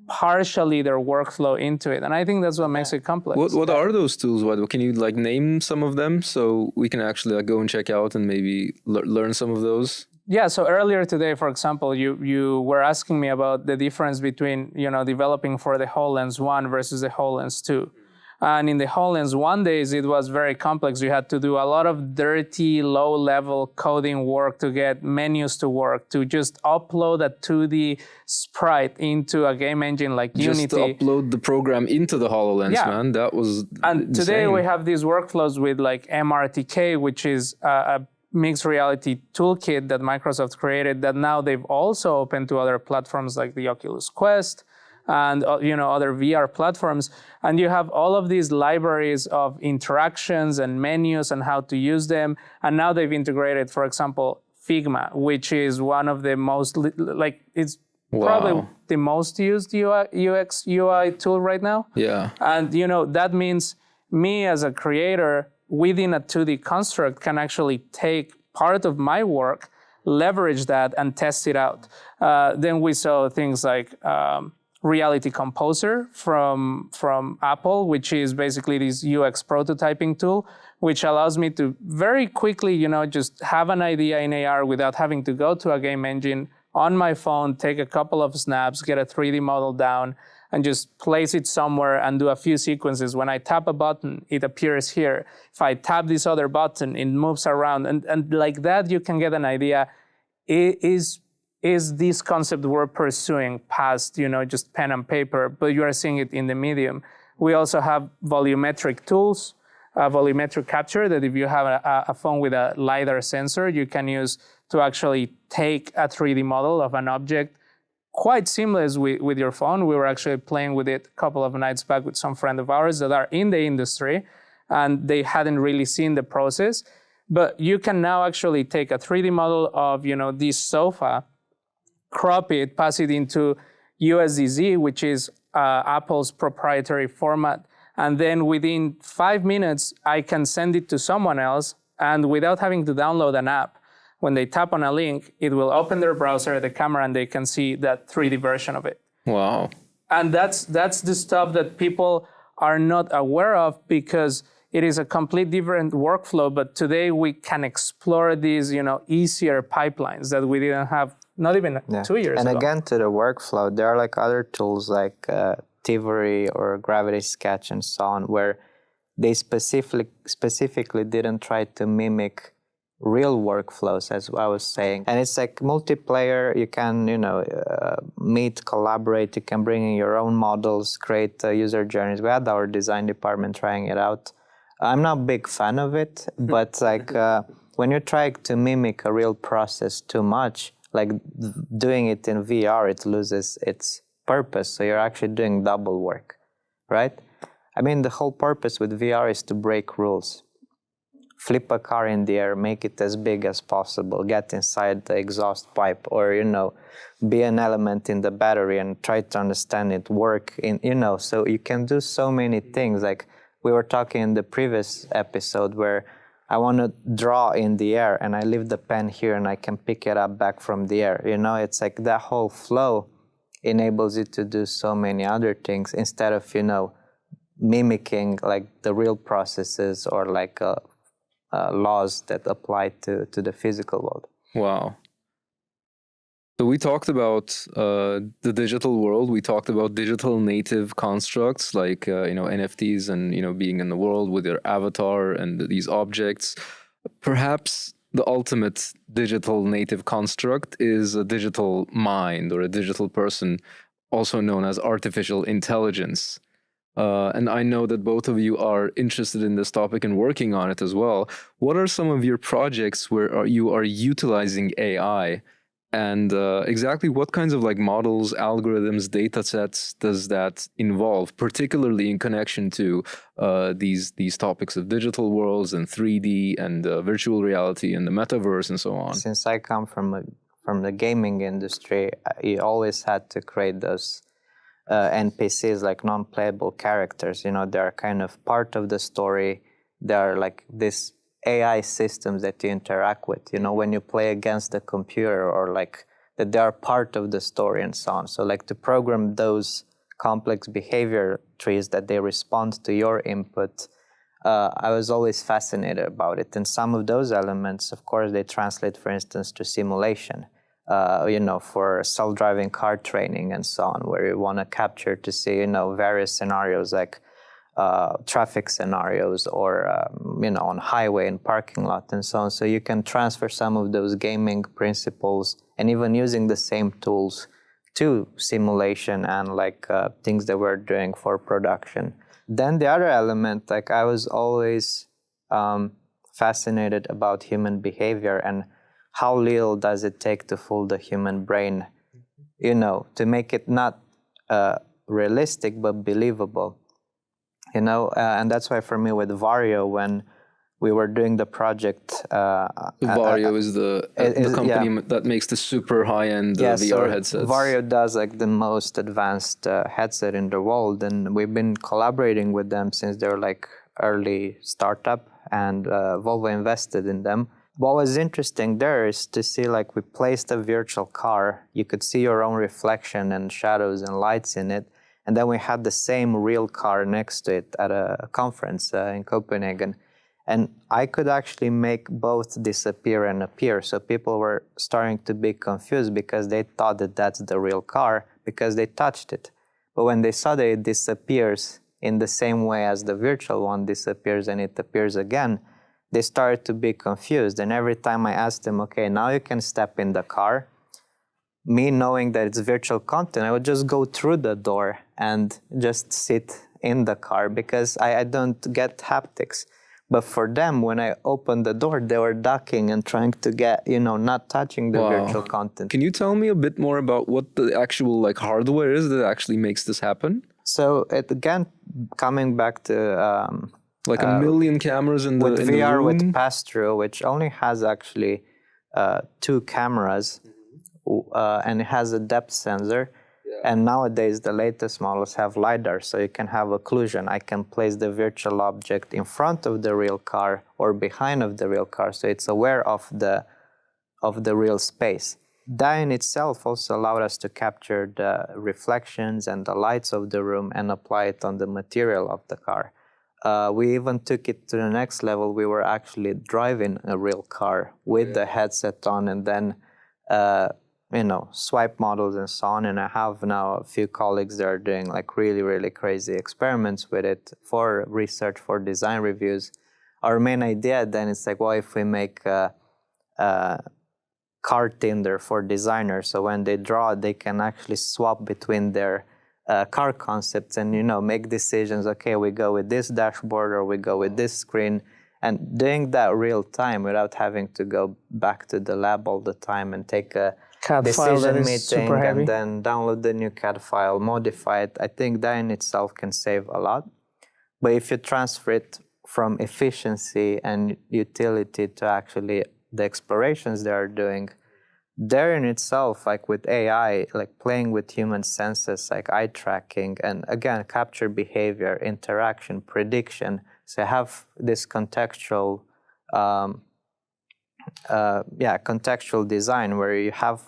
Speaker 3: partially their workflow into it. And I think that's what makes it complex.
Speaker 4: What are those tools? What can you like name some of them so we can actually like go and check out and maybe learn some of those?
Speaker 3: Yeah, so earlier today, for example, you were asking me about the difference between, you know, developing for the HoloLens 1 versus the HoloLens 2. And in the HoloLens 1 days, it was very complex. You had to do a lot of dirty, low-level coding work to get menus to work, to just upload a 2D sprite into a game engine like Unity.
Speaker 4: Just to upload the program into the HoloLens, man. That was
Speaker 3: And
Speaker 4: insane.
Speaker 3: Today we have these workflows with like MRTK, which is a mixed reality toolkit that Microsoft created, that now they've also opened to other platforms like the Oculus Quest and other VR platforms. And you have all of these libraries of interactions and menus and how to use them. And now they've integrated, for example, Figma, which is one of the most, it's probably the most used UX UI tool right now.
Speaker 4: Yeah.
Speaker 3: And that means me as a creator within a 2D construct can actually take part of my work, leverage that, and test it out. Then we saw things like Reality Composer from Apple, which is basically this UX prototyping tool, which allows me to very quickly, just have an idea in AR without having to go to a game engine on my phone, take a couple of snaps, get a 3D model down, and just place it somewhere and do a few sequences. When I tap a button, it appears here. If I tap this other button, it moves around. And like that, you can get an idea. It is this concept we're pursuing past, just pen and paper, but you are seeing it in the medium. We also have volumetric tools, volumetric capture, that if you have a phone with a LiDAR sensor, you can use to actually take a 3D model of an object, quite seamless with your phone. We were actually playing with it a couple of nights back with some friend of ours that are in the industry, and they hadn't really seen the process. But you can now actually take a 3D model of, this sofa, crop it, pass it into USDZ, which is Apple's proprietary format. And then within 5 minutes, I can send it to someone else. And without having to download an app, when they tap on a link, it will open their browser, the camera, and they can see that 3D version of it.
Speaker 1: Wow.
Speaker 3: And that's the stuff that people are not aware of, because it is a complete different workflow. But today we can explore these, easier pipelines that we didn't have not even 2 years ago.
Speaker 2: And again, to the workflow, there are like other tools like Tivory or Gravity Sketch and so on, where they specifically didn't try to mimic real workflows, as I was saying. And it's like multiplayer. You can, meet, collaborate. You can bring in your own models, create user journeys. We had our design department trying it out. I'm not a big fan of it, but like when you try to mimic a real process too much, like doing it in VR, it loses its purpose. So you're actually doing double work, right? I mean, the whole purpose with VR is to break rules. Flip a car in the air, make it as big as possible, get inside the exhaust pipe, or, be an element in the battery and try to understand it work in, so you can do so many things. Like we were talking in the previous episode where I want to draw in the air and I leave the pen here and I can pick it up back from the air. It's like that whole flow enables you to do so many other things instead of, mimicking like the real processes or like laws that apply to the physical world.
Speaker 1: Wow. So we talked about the digital world. We talked about digital native constructs like NFTs and being in the world with your avatar and these objects. Perhaps the ultimate digital native construct is a digital mind or a digital person, also known as artificial intelligence. And I know that both of you are interested in this topic and working on it as well. What are some of your projects where you are utilizing AI? And exactly what kinds of like models, algorithms, data sets does that involve, particularly in connection to these topics of digital worlds and 3D and virtual reality and the metaverse and so on?
Speaker 2: Since I come from the gaming industry, you always had to create those NPCs, like non-playable characters. They're kind of part of the story. They're like this AI systems that you interact with, when you play against the computer, or like that they are part of the story and so on. So like to program those complex behavior trees that they respond to your input, I was always fascinated about it. And some of those elements, of course, they translate, for instance, to simulation, for self-driving car training and so on, where you want to capture to see, various scenarios like traffic scenarios or, on highway and parking lot and so on. So you can transfer some of those gaming principles and even using the same tools to simulation and like things that we're doing for production. Then the other element, like I was always fascinated about human behavior and how little does it take to fool the human brain, to make it not realistic but believable. And that's why for me with Vario, when we were doing the project...
Speaker 1: Vario is the company that makes the super high-end VR headsets.
Speaker 2: Vario does like the most advanced headset in the world, and we've been collaborating with them since they're like early startup, and Volvo invested in them. What was interesting there is to see like we placed a virtual car, you could see your own reflection and shadows and lights in it. And then we had the same real car next to it at a conference in Copenhagen. And I could actually make both disappear and appear. So people were starting to be confused because they thought that that's the real car because they touched it. But when they saw that it disappears in the same way as the virtual one disappears and it appears again, they started to be confused. And every time I asked them, okay, now you can step in the car, me knowing that it's virtual content, I would just go through the door and just sit in the car because I don't get haptics. But for them, when I opened the door, they were ducking and trying to get, not touching the virtual content.
Speaker 4: Can you tell me a bit more about what the actual like hardware is that actually makes this happen?
Speaker 2: So again, coming back to
Speaker 4: like a million cameras in the
Speaker 2: with
Speaker 4: in
Speaker 2: VR
Speaker 4: the room?
Speaker 2: with pass-through, which only has actually 2 cameras, and it has a depth sensor. And nowadays, the latest models have LiDAR, so you can have occlusion. I can place the virtual object in front of the real car or behind of the real car, so it's aware of the real space. That in itself also allowed us to capture the reflections and the lights of the room and apply it on the material of the car. We even took it to the next level. We were actually driving a real car with the headset on, and then swipe models and so on. And I have now a few colleagues that are doing like really, really crazy experiments with it for research, for design reviews. Our main idea then is like, well, if we make car Tinder for designers, so when they draw, they can actually swap between their car concepts and make decisions. Okay, we go with this dashboard or we go with this screen, and doing that real time without having to go back to the lab all the time and take a
Speaker 3: CAD file that
Speaker 2: decision
Speaker 3: is
Speaker 2: meeting
Speaker 3: super heavy.
Speaker 2: and then download the new CAD file, modify it. I think that in itself can save a lot. But if you transfer it from efficiency and utility to actually the explorations they are doing, there in itself, like with AI, like playing with human senses, like eye tracking, and again, capture behavior, interaction, prediction. So have this contextual, contextual design where you have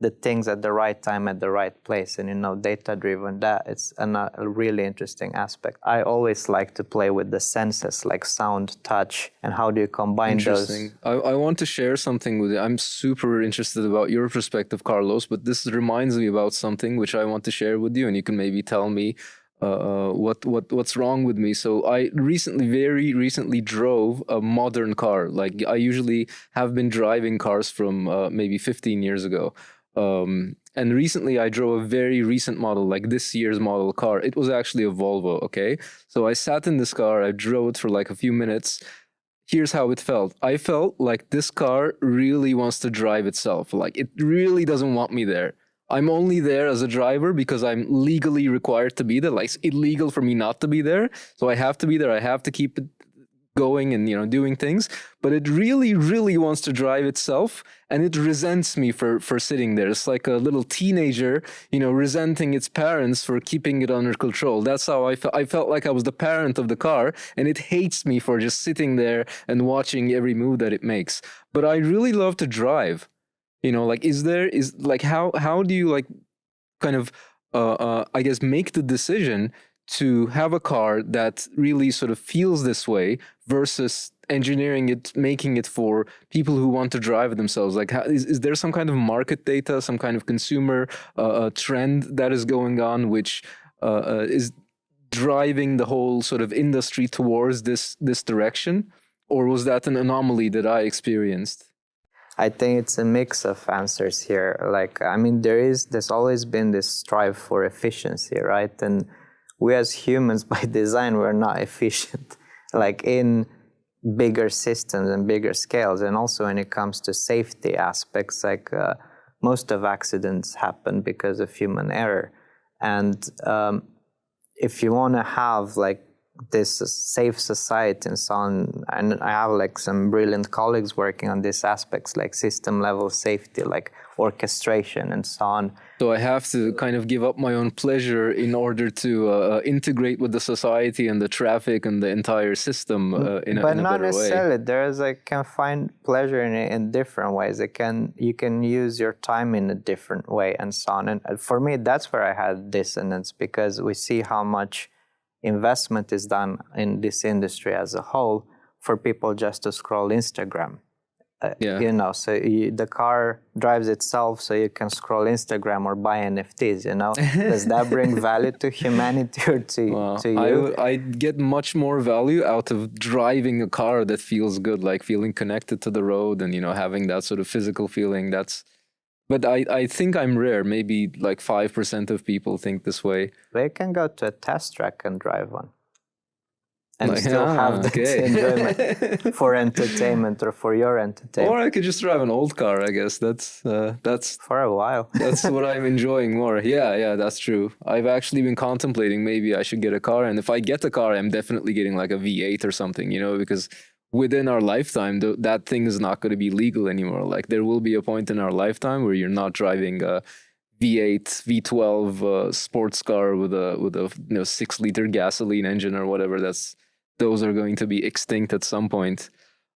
Speaker 2: the things at the right time at the right place, and data-driven. That it's a really interesting aspect. I always like to play with the senses, like sound, touch, and how do you combine those.
Speaker 4: Interesting. I want to share something with you. I'm super interested about your perspective, Carlos, but this reminds me about something which I want to share with you, and you can maybe tell me what's wrong with me. So I very recently drove a modern car. Like I usually have been driving cars from maybe 15 years ago. And recently I drove a very recent model, like this year's model car. It was actually a Volvo, okay? So I sat in this car, I drove it for like a few minutes. Here's how it felt. I felt like this car really wants to drive itself. Like it really doesn't want me there. I'm only there as a driver because I'm legally required to be there. Like it's illegal for me not to be there. So I have to be there. I have to keep it going and doing things, but it really wants to drive itself, and it resents me for sitting there. It's like a little teenager resenting its parents for keeping it under control. That's how I felt like I was the parent of the car, and it hates me for just sitting there and watching every move that it makes. But I really love to drive. Like how do you like kind of I guess make the decision to have a car that really sort of feels this way versus engineering it, making it for people who want to drive it themselves? Like, is there some kind of market data, some kind of consumer trend that is going on, which is driving the whole sort of industry towards this direction? Or was that an anomaly that I experienced?
Speaker 2: I think it's a mix of answers here. Like, I mean, there's always been this strive for efficiency, right? And we as humans, by design, we're not efficient, like in bigger systems and bigger scales. And also when it comes to safety aspects, like most of accidents happen because of human error. And if you want to have like this safe society and so on, and I have like some brilliant colleagues working on these aspects, like system level safety, like orchestration and so on.
Speaker 4: So I have to kind of give up my own pleasure in order to integrate with the society and the traffic and the entire system in a better way.
Speaker 2: But not necessarily. There's like can find pleasure in it in different ways. You can use your time in a different way and so on. And for me, that's where I had dissonance, because we see how much investment is done in this industry as a whole for people just to scroll Instagram. So the car drives itself so you can scroll Instagram or buy NFTs, Does that bring value to humanity or to you?
Speaker 4: I get much more value out of driving a car that feels good, like feeling connected to the road and, having that sort of physical feeling. That's
Speaker 1: But I think I'm rare. Maybe like 5% of people think this way.
Speaker 2: They can go to a test track and drive one. And
Speaker 1: Like,
Speaker 2: still have that enjoyment for entertainment or for your entertainment.
Speaker 1: Or I could just drive an old car, I guess. That's
Speaker 2: For a while.
Speaker 1: that's what I'm enjoying more. Yeah, that's true. I've actually been contemplating maybe I should get a car. And if I get a car, I'm definitely getting like a V8 or something, because within our lifetime, that thing is not going to be legal anymore. Like there will be a point in our lifetime where you're not driving a V8, V12 sports car with a 6-liter gasoline engine or whatever. Those are going to be extinct at some point.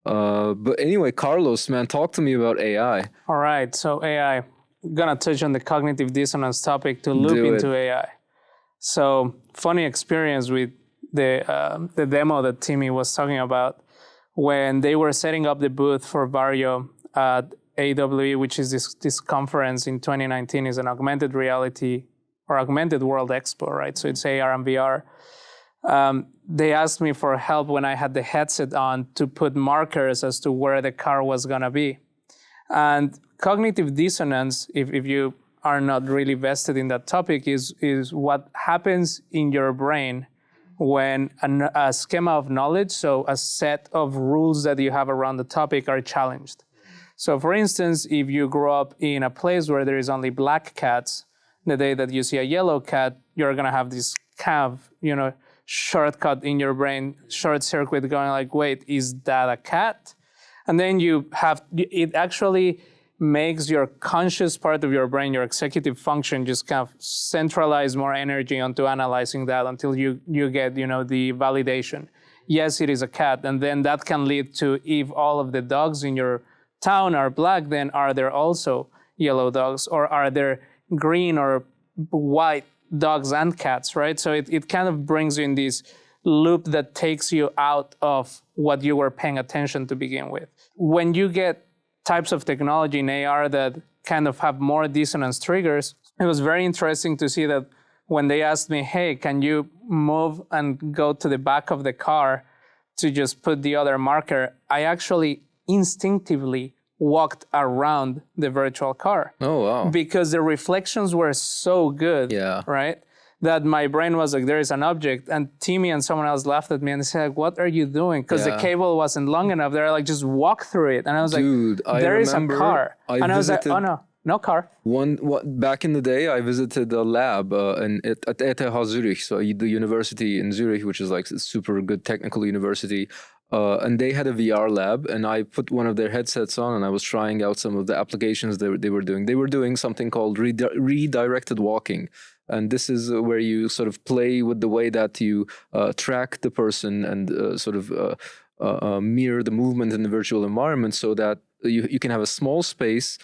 Speaker 1: But anyway, Carlos, man, talk to me about AI.
Speaker 3: All right, so AI. I'm gonna touch on the cognitive dissonance topic to loop into AI. So funny experience with the demo that Timmy was talking about when they were setting up the booth for Vario at AWE, which is this conference in 2019, is an augmented reality or augmented world expo, right? So it's AR and VR. They asked me for help when I had the headset on to put markers as to where the car was gonna be. And cognitive dissonance, if you are not really vested in that topic, is what happens in your brain when a schema of knowledge, so a set of rules that you have around the topic, are challenged. So for instance, if you grow up in a place where there is only black cats, the day that you see a yellow cat, you're gonna have this kind of, shortcut in your brain, short circuit going like, wait, is that a cat? And then it actually makes your conscious part of your brain, your executive function, just kind of centralize more energy onto analyzing that until you get, the validation. Yes, it is a cat. And then that can lead to, if all of the dogs in your town are black, then are there also yellow dogs, or are there green or white dogs and cats, right? So it kind of brings you in this loop that takes you out of what you were paying attention to begin with. When you get types of technology in AR that kind of have more dissonance triggers, it was very interesting to see that when they asked me, hey, can you move and go to the back of the car to just put the other marker, I actually instinctively walked around the virtual car.
Speaker 1: Oh, wow.
Speaker 3: Because the reflections were so good, right? That my brain was like, there is an object. And Timmy and someone else laughed at me and they said, like, what are you doing? Because the cable wasn't long enough. They're like, just walk through it. And I was like, there is a car. And I was like, oh no car.
Speaker 1: Back in the day, I visited a lab at ETH Zurich, so the university in Zurich, which is like a super good technical university. And they had a VR lab, and I put one of their headsets on, and I was trying out some of the applications they were doing. They were doing something called redirected walking. And this is where you sort of play with the way that you track the person and mirror the movement in the virtual environment, so that you can have a small space,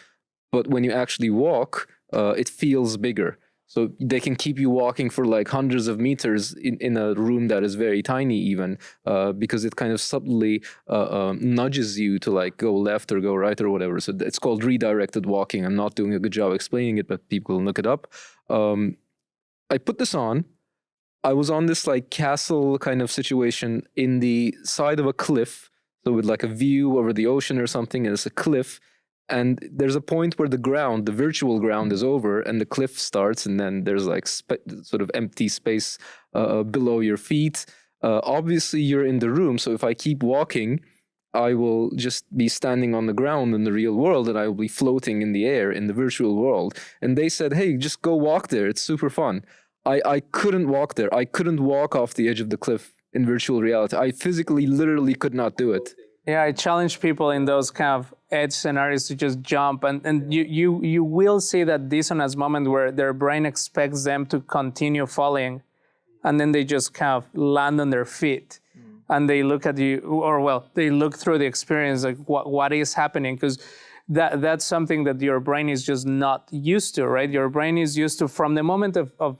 Speaker 1: but when you actually walk, it feels bigger. So they can keep you walking for like hundreds of meters in a room that is very tiny even, because it kind of subtly nudges you to like go left or go right or whatever. So it's called redirected walking. I'm not doing a good job explaining it, but people can look it up. I put this on. I was on this like castle kind of situation in the side of a cliff. So with like a view over the ocean or something, and it's a cliff. And there's a point where the virtual ground is over and the cliff starts, and then there's like sort of empty space below your feet. Obviously, you're in the room, so if I keep walking, I will just be standing on the ground in the real world, and I will be floating in the air in the virtual world. And they said, hey, just go walk there. It's super fun. I couldn't walk there. I couldn't walk off the edge of the cliff in virtual reality. I physically, literally could not do it.
Speaker 3: Yeah, I challenge people in those kind of edge scenarios to just jump, and you will see that dissonance moment where their brain expects them to continue falling, and then they just kind of land on their feet, and they look at you, or they look through the experience like what is happening, because that's something that your brain is just not used to, right? Your brain is used to, from the moment of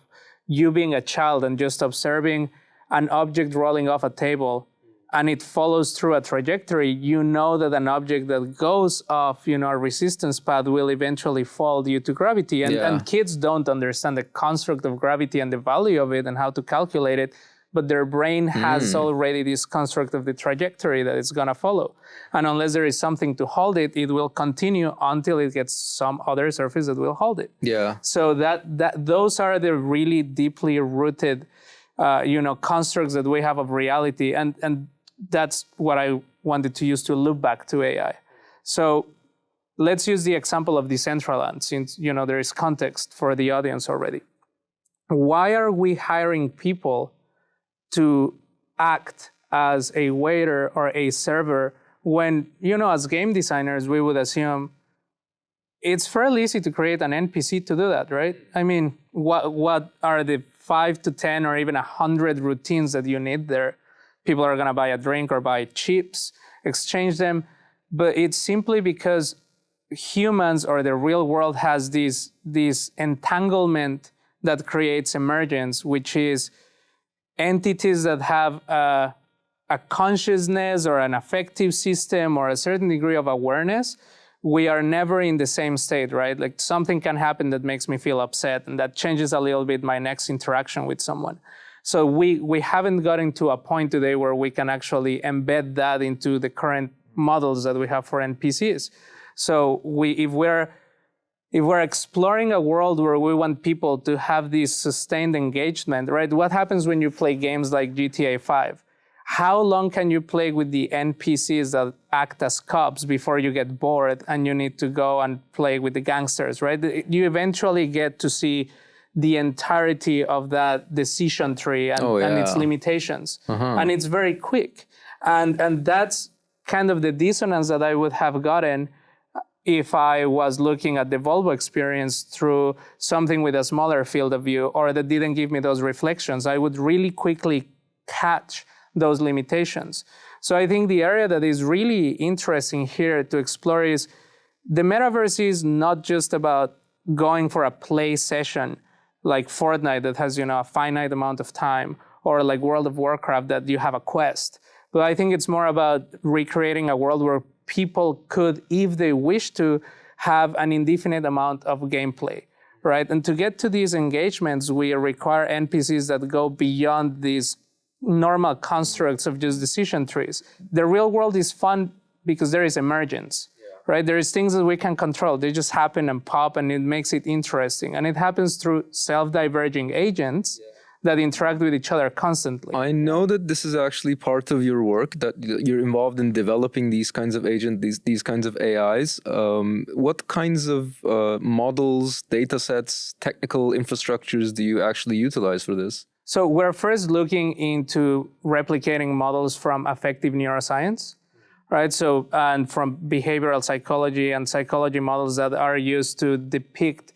Speaker 3: you being a child and just observing an object rolling off a table, and it follows through a trajectory, you know that an object that goes off, a resistance path will eventually fall due to gravity. And kids don't understand the construct of gravity and the value of it and how to calculate it. but their brain has already this construct of the trajectory that it's going to follow. And unless there is something to hold it, it will continue until it gets some other surface that will hold it.
Speaker 1: Yeah.
Speaker 3: So those are the really deeply rooted, constructs that we have of reality. And that's what I wanted to use to loop back to AI. So let's use the example of Decentraland, since there is context for the audience already. Why are we hiring people to act as a waiter or a server when, as game designers, we would assume it's fairly easy to create an NPC to do that, right? I mean, what are the 5 to 10 or even 100 routines that you need there? People are going to buy a drink or buy chips, exchange them. But it's simply because humans or the real world has this entanglement that creates emergence, which is entities that have a consciousness or an affective system or a certain degree of awareness. We are never in the same state, right? Like something can happen that makes me feel upset, and that changes a little bit my next interaction with someone. So we haven't gotten to a point today where we can actually embed that into the current models that we have for NPCs. So if we're exploring a world where we want people to have this sustained engagement, right? What happens when you play games like GTA 5? How long can you play with the NPCs that act as cops before you get bored and you need to go and play with the gangsters, right? You eventually get to see the entirety of that decision tree and its limitations. And it's very quick. And that's kind of the dissonance that I would have gotten if I was looking at the Volvo experience through something with a smaller field of view or that didn't give me those reflections. I would really quickly catch those limitations. So I think the area that is really interesting here to explore is the metaverse is not just about going for a play session like Fortnite that has, a finite amount of time, or like World of Warcraft that you have a quest. But I think it's more about recreating a world where people could, if they wish to, have an indefinite amount of gameplay, right? And to get to these engagements, we require NPCs that go beyond these normal constructs of just decision trees. The real world is fun because there is emergence, right? There is things that we can control. They just happen and pop, and it makes it interesting. And it happens through self-diverging agents that interact with each other constantly.
Speaker 1: I know that this is actually part of your work, that you're involved in developing these kinds of agents, these kinds of AIs. What kinds of models, data sets, technical infrastructures do you actually utilize for this?
Speaker 3: So we're first looking into replicating models from affective neuroscience, right? So, and from behavioral psychology and psychology models that are used to depict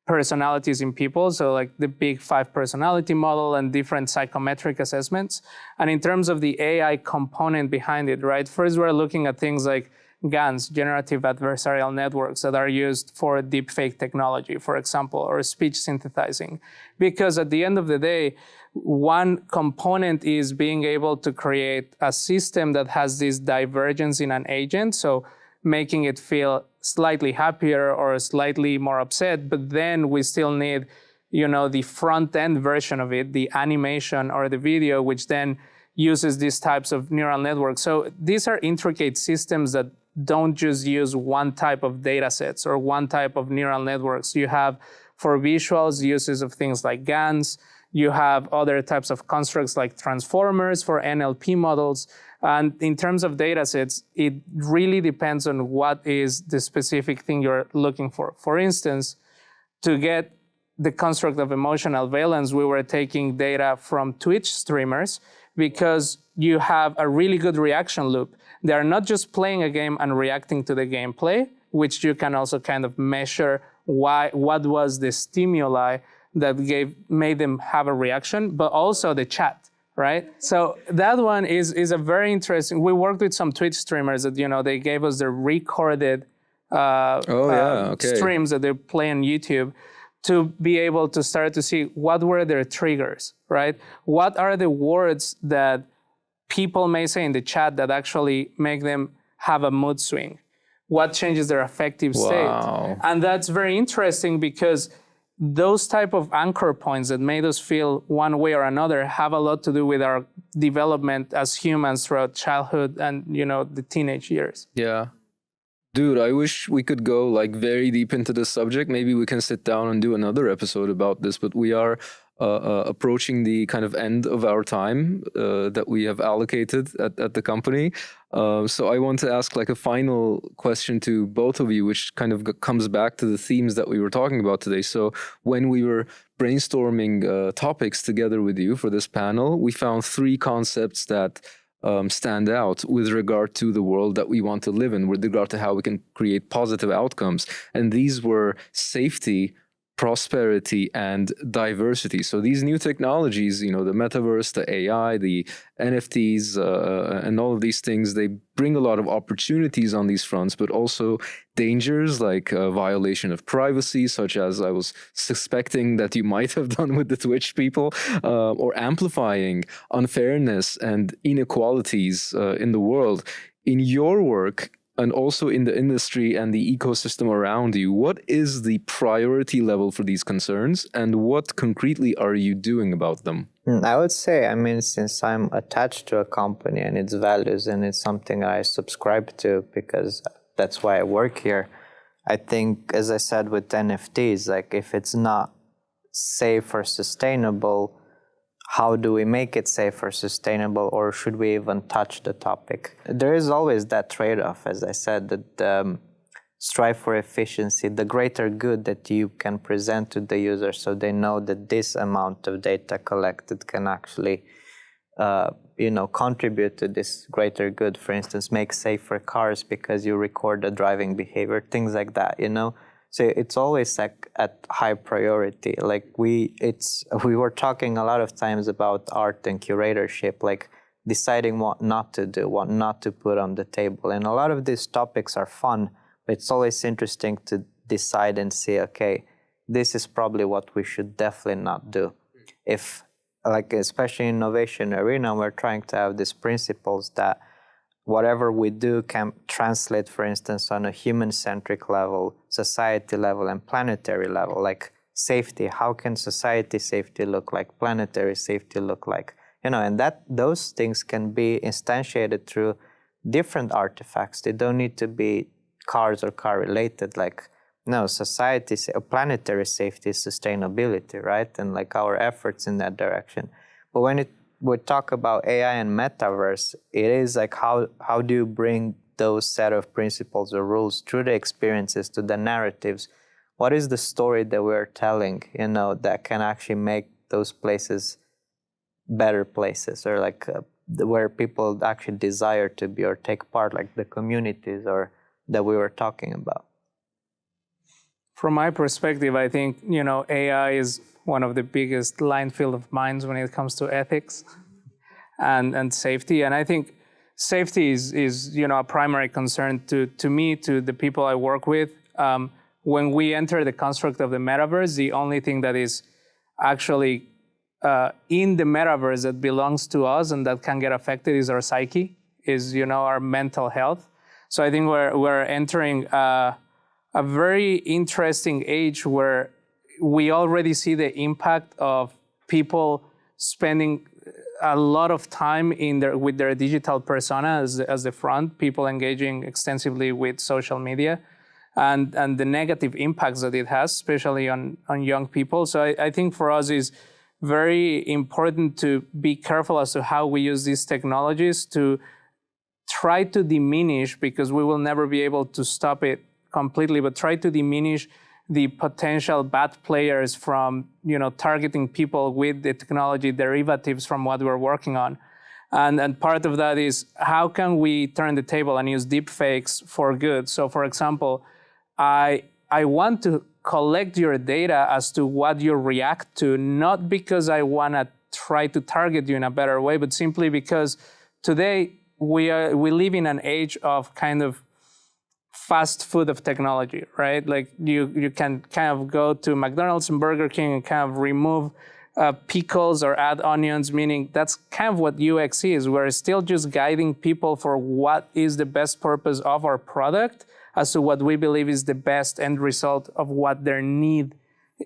Speaker 3: personalities in people. So like the big 5 personality model and different psychometric assessments. And in terms of the AI component behind it, right? First, we're looking at things like GANs, generative adversarial networks, that are used for deepfake technology, for example, or speech synthesizing. Because at the end of the day, one component is being able to create a system that has this divergence in an agent, so making it feel slightly happier or slightly more upset, but then we still need, the front-end version of it, the animation or the video, which then uses these types of neural networks. So these are intricate systems that don't just use one type of data sets or one type of neural networks. You have, for visuals, uses of things like GANs. You have other types of constructs like transformers for NLP models. And in terms of data sets, it really depends on what is the specific thing you're looking for. For instance, to get the construct of emotional valence, we were taking data from Twitch streamers because you have a really good reaction loop. They are not just playing a game and reacting to the gameplay, which you can also kind of measure what was the stimuli that made them have a reaction, but also the chat, right? So that one is a very interesting. We worked with some Twitch streamers that, they gave us their recorded streams that they play on YouTube to be able to start to see what were their triggers, right? What are the words that people may say in the chat that actually make them have a mood swing? What changes their affective state? And that's very interesting because those type of anchor points that made us feel one way or another have a lot to do with our development as humans throughout childhood and, the teenage years.
Speaker 4: Yeah. Dude, I wish we could go like very deep into this subject. Maybe we can sit down and do another episode about this, but we are approaching the kind of end of our time that we have allocated at the company. So I want to ask like a final question to both of you, which kind of comes back to the themes that we were talking about today. So when we were brainstorming topics together with you for this panel, we found 3 concepts that stand out with regard to the world that we want to live in, with regard to how we can create positive outcomes. And these were safety, prosperity, and diversity. So these new technologies, the metaverse, the AI, the NFTs, and all of these things, they bring a lot of opportunities on these fronts, but also dangers like violation of privacy, such as I was suspecting that you might have done with the Twitch people, or amplifying unfairness and inequalities in the world. In your work, and also in the industry and the ecosystem around you, what is the priority level for these concerns, and what concretely are you doing about them?
Speaker 2: I would say, since I'm attached to a company and its values, and it's something I subscribe to because that's why I work here, I think, as I said with NFTs, like if it's not safe or sustainable, how do we make it safe or sustainable, or should we even touch the topic? There is always that trade-off, as I said, that strive for efficiency, the greater good that you can present to the user so they know that this amount of data collected can actually contribute to this greater good. For instance, make safer cars because you record the driving behavior, things like that, So it's always like at high priority. Like we were talking a lot of times about art and curatorship, like deciding what not to do, what not to put on the table. And a lot of these topics are fun, but it's always interesting to decide and say, okay, this is probably what we should definitely not do. If, like, especially in innovation arena, we're trying to have these principles that whatever we do can translate, for instance, on a human-centric level, society level, and planetary level, like safety. How can society safety look like? Planetary safety look like? And that those things can be instantiated through different artifacts. They don't need to be cars or car-related. Like, no, society, planetary safety is sustainability, right? And like our efforts in that direction. But when we talk about AI and metaverse, it is like how do you bring those set of principles or rules through the experiences to the narratives? What is the story that we're telling, that can actually make those places better places, or like where people actually desire to be or take part, like the communities or that we were talking about?
Speaker 3: From my perspective, I think, AI is one of the biggest minefield of mines when it comes to ethics and safety. And I think safety is a primary concern to me, to the people I work with. When we enter the construct of the metaverse, the only thing that is actually in the metaverse that belongs to us and that can get affected is our psyche, is our mental health. So I think we're entering a very interesting age where we already see the impact of people spending a lot of time with their digital persona as the front, people engaging extensively with social media, and the negative impacts that it has, especially on young people. So I think for us is very important to be careful as to how we use these technologies to try to diminish, because we will never be able to stop it completely, but try to diminish the potential bad players from targeting people with the technology derivatives from what we're working on. And part of that is how can we turn the table and use deepfakes for good? So for example, I want to collect your data as to what you react to, not because I want to try to target you in a better way, but simply because today we live in an age of kind of fast food of technology, right? Like you can kind of go to McDonald's and Burger King and kind of remove pickles or add onions, meaning that's kind of what UX is. We're still just guiding people for what is the best purpose of our product as to what we believe is the best end result of what their need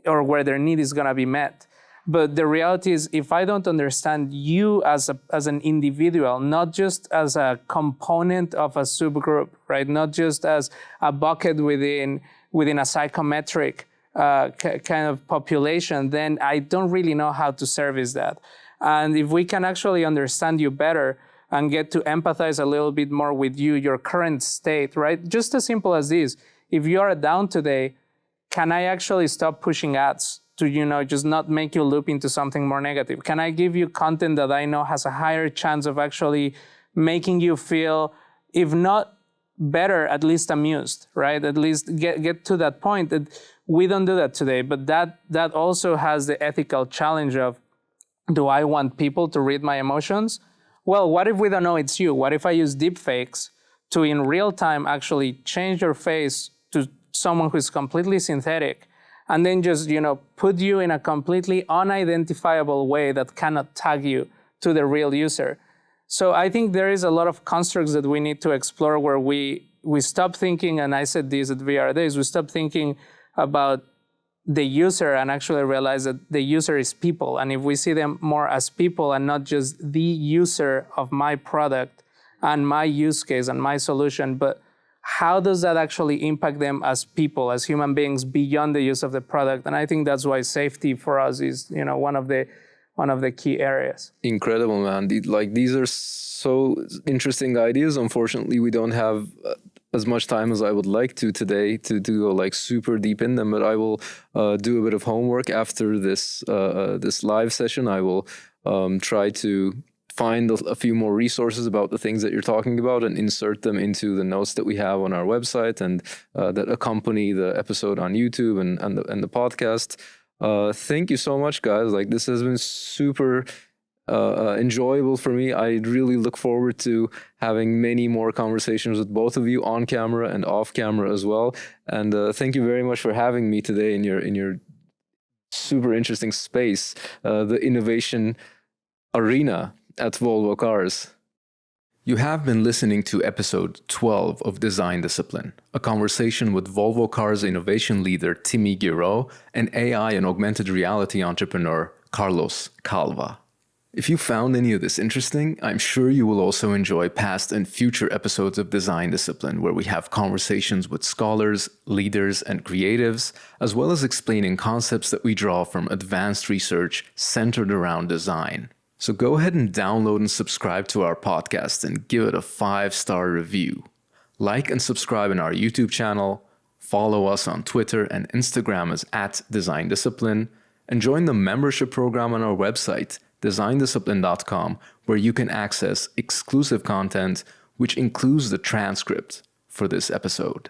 Speaker 3: or where their need is going to be met. But the reality is, if I don't understand you as an individual, not just as a component of a subgroup, right? Not just as a bucket within a psychometric kind of population, then I don't really know how to service that. And if we can actually understand you better and get to empathize a little bit more with you, your current state, right? Just as simple as this. If you are down today, can I actually stop pushing ads to, just not make you loop into something more negative? Can I give you content that I know has a higher chance of actually making you feel, if not better, at least amused, right? At least get to that point. That we don't do that today, but that also has the ethical challenge of, do I want people to read my emotions? Well, what if we don't know it's you? What if I use deepfakes to, in real time, actually change your face to someone who's completely synthetic, and then just, put you in a completely unidentifiable way that cannot tag you to the real user? So I think there is a lot of constructs that we need to explore where we stop thinking, and I said this at VR Days, we stop thinking about the user and actually realize that the user is people. And if we see them more as people and not just the user of my product and my use case and my solution, but how does that actually impact them as people, as human beings, beyond the use of the product? And I think that's why safety for us is, one of the key areas.
Speaker 4: Incredible, man. These are so interesting ideas. Unfortunately, we don't have as much time as I would like to today to go super deep in them. But I will do a bit of homework after this live session. I will try to find a few more resources about the things that you're talking about and insert them into the notes that we have on our website and that accompany the episode on YouTube and the podcast. Thank you so much, guys. This has been super enjoyable for me. I really look forward to having many more conversations with both of you on camera and off camera as well. And thank you very much for having me today in your super interesting space, the innovation arena at Volvo Cars.
Speaker 1: You have been listening to episode 12 of Design Discipline, a conversation with Volvo Cars innovation leader Timmy Ghiurau and AI and augmented reality entrepreneur Carlos Calva. If you found any of this interesting, I'm sure you will also enjoy past and future episodes of Design Discipline, where we have conversations with scholars, leaders, and creatives, as well as explaining concepts that we draw from advanced research centered around design. So go ahead and download and subscribe to our podcast and give it a 5-star review. Like and subscribe in our YouTube channel, follow us on Twitter and Instagram as @DesignDiscipline, and join the membership program on our website, designdiscipline.com, where you can access exclusive content, which includes the transcript for this episode.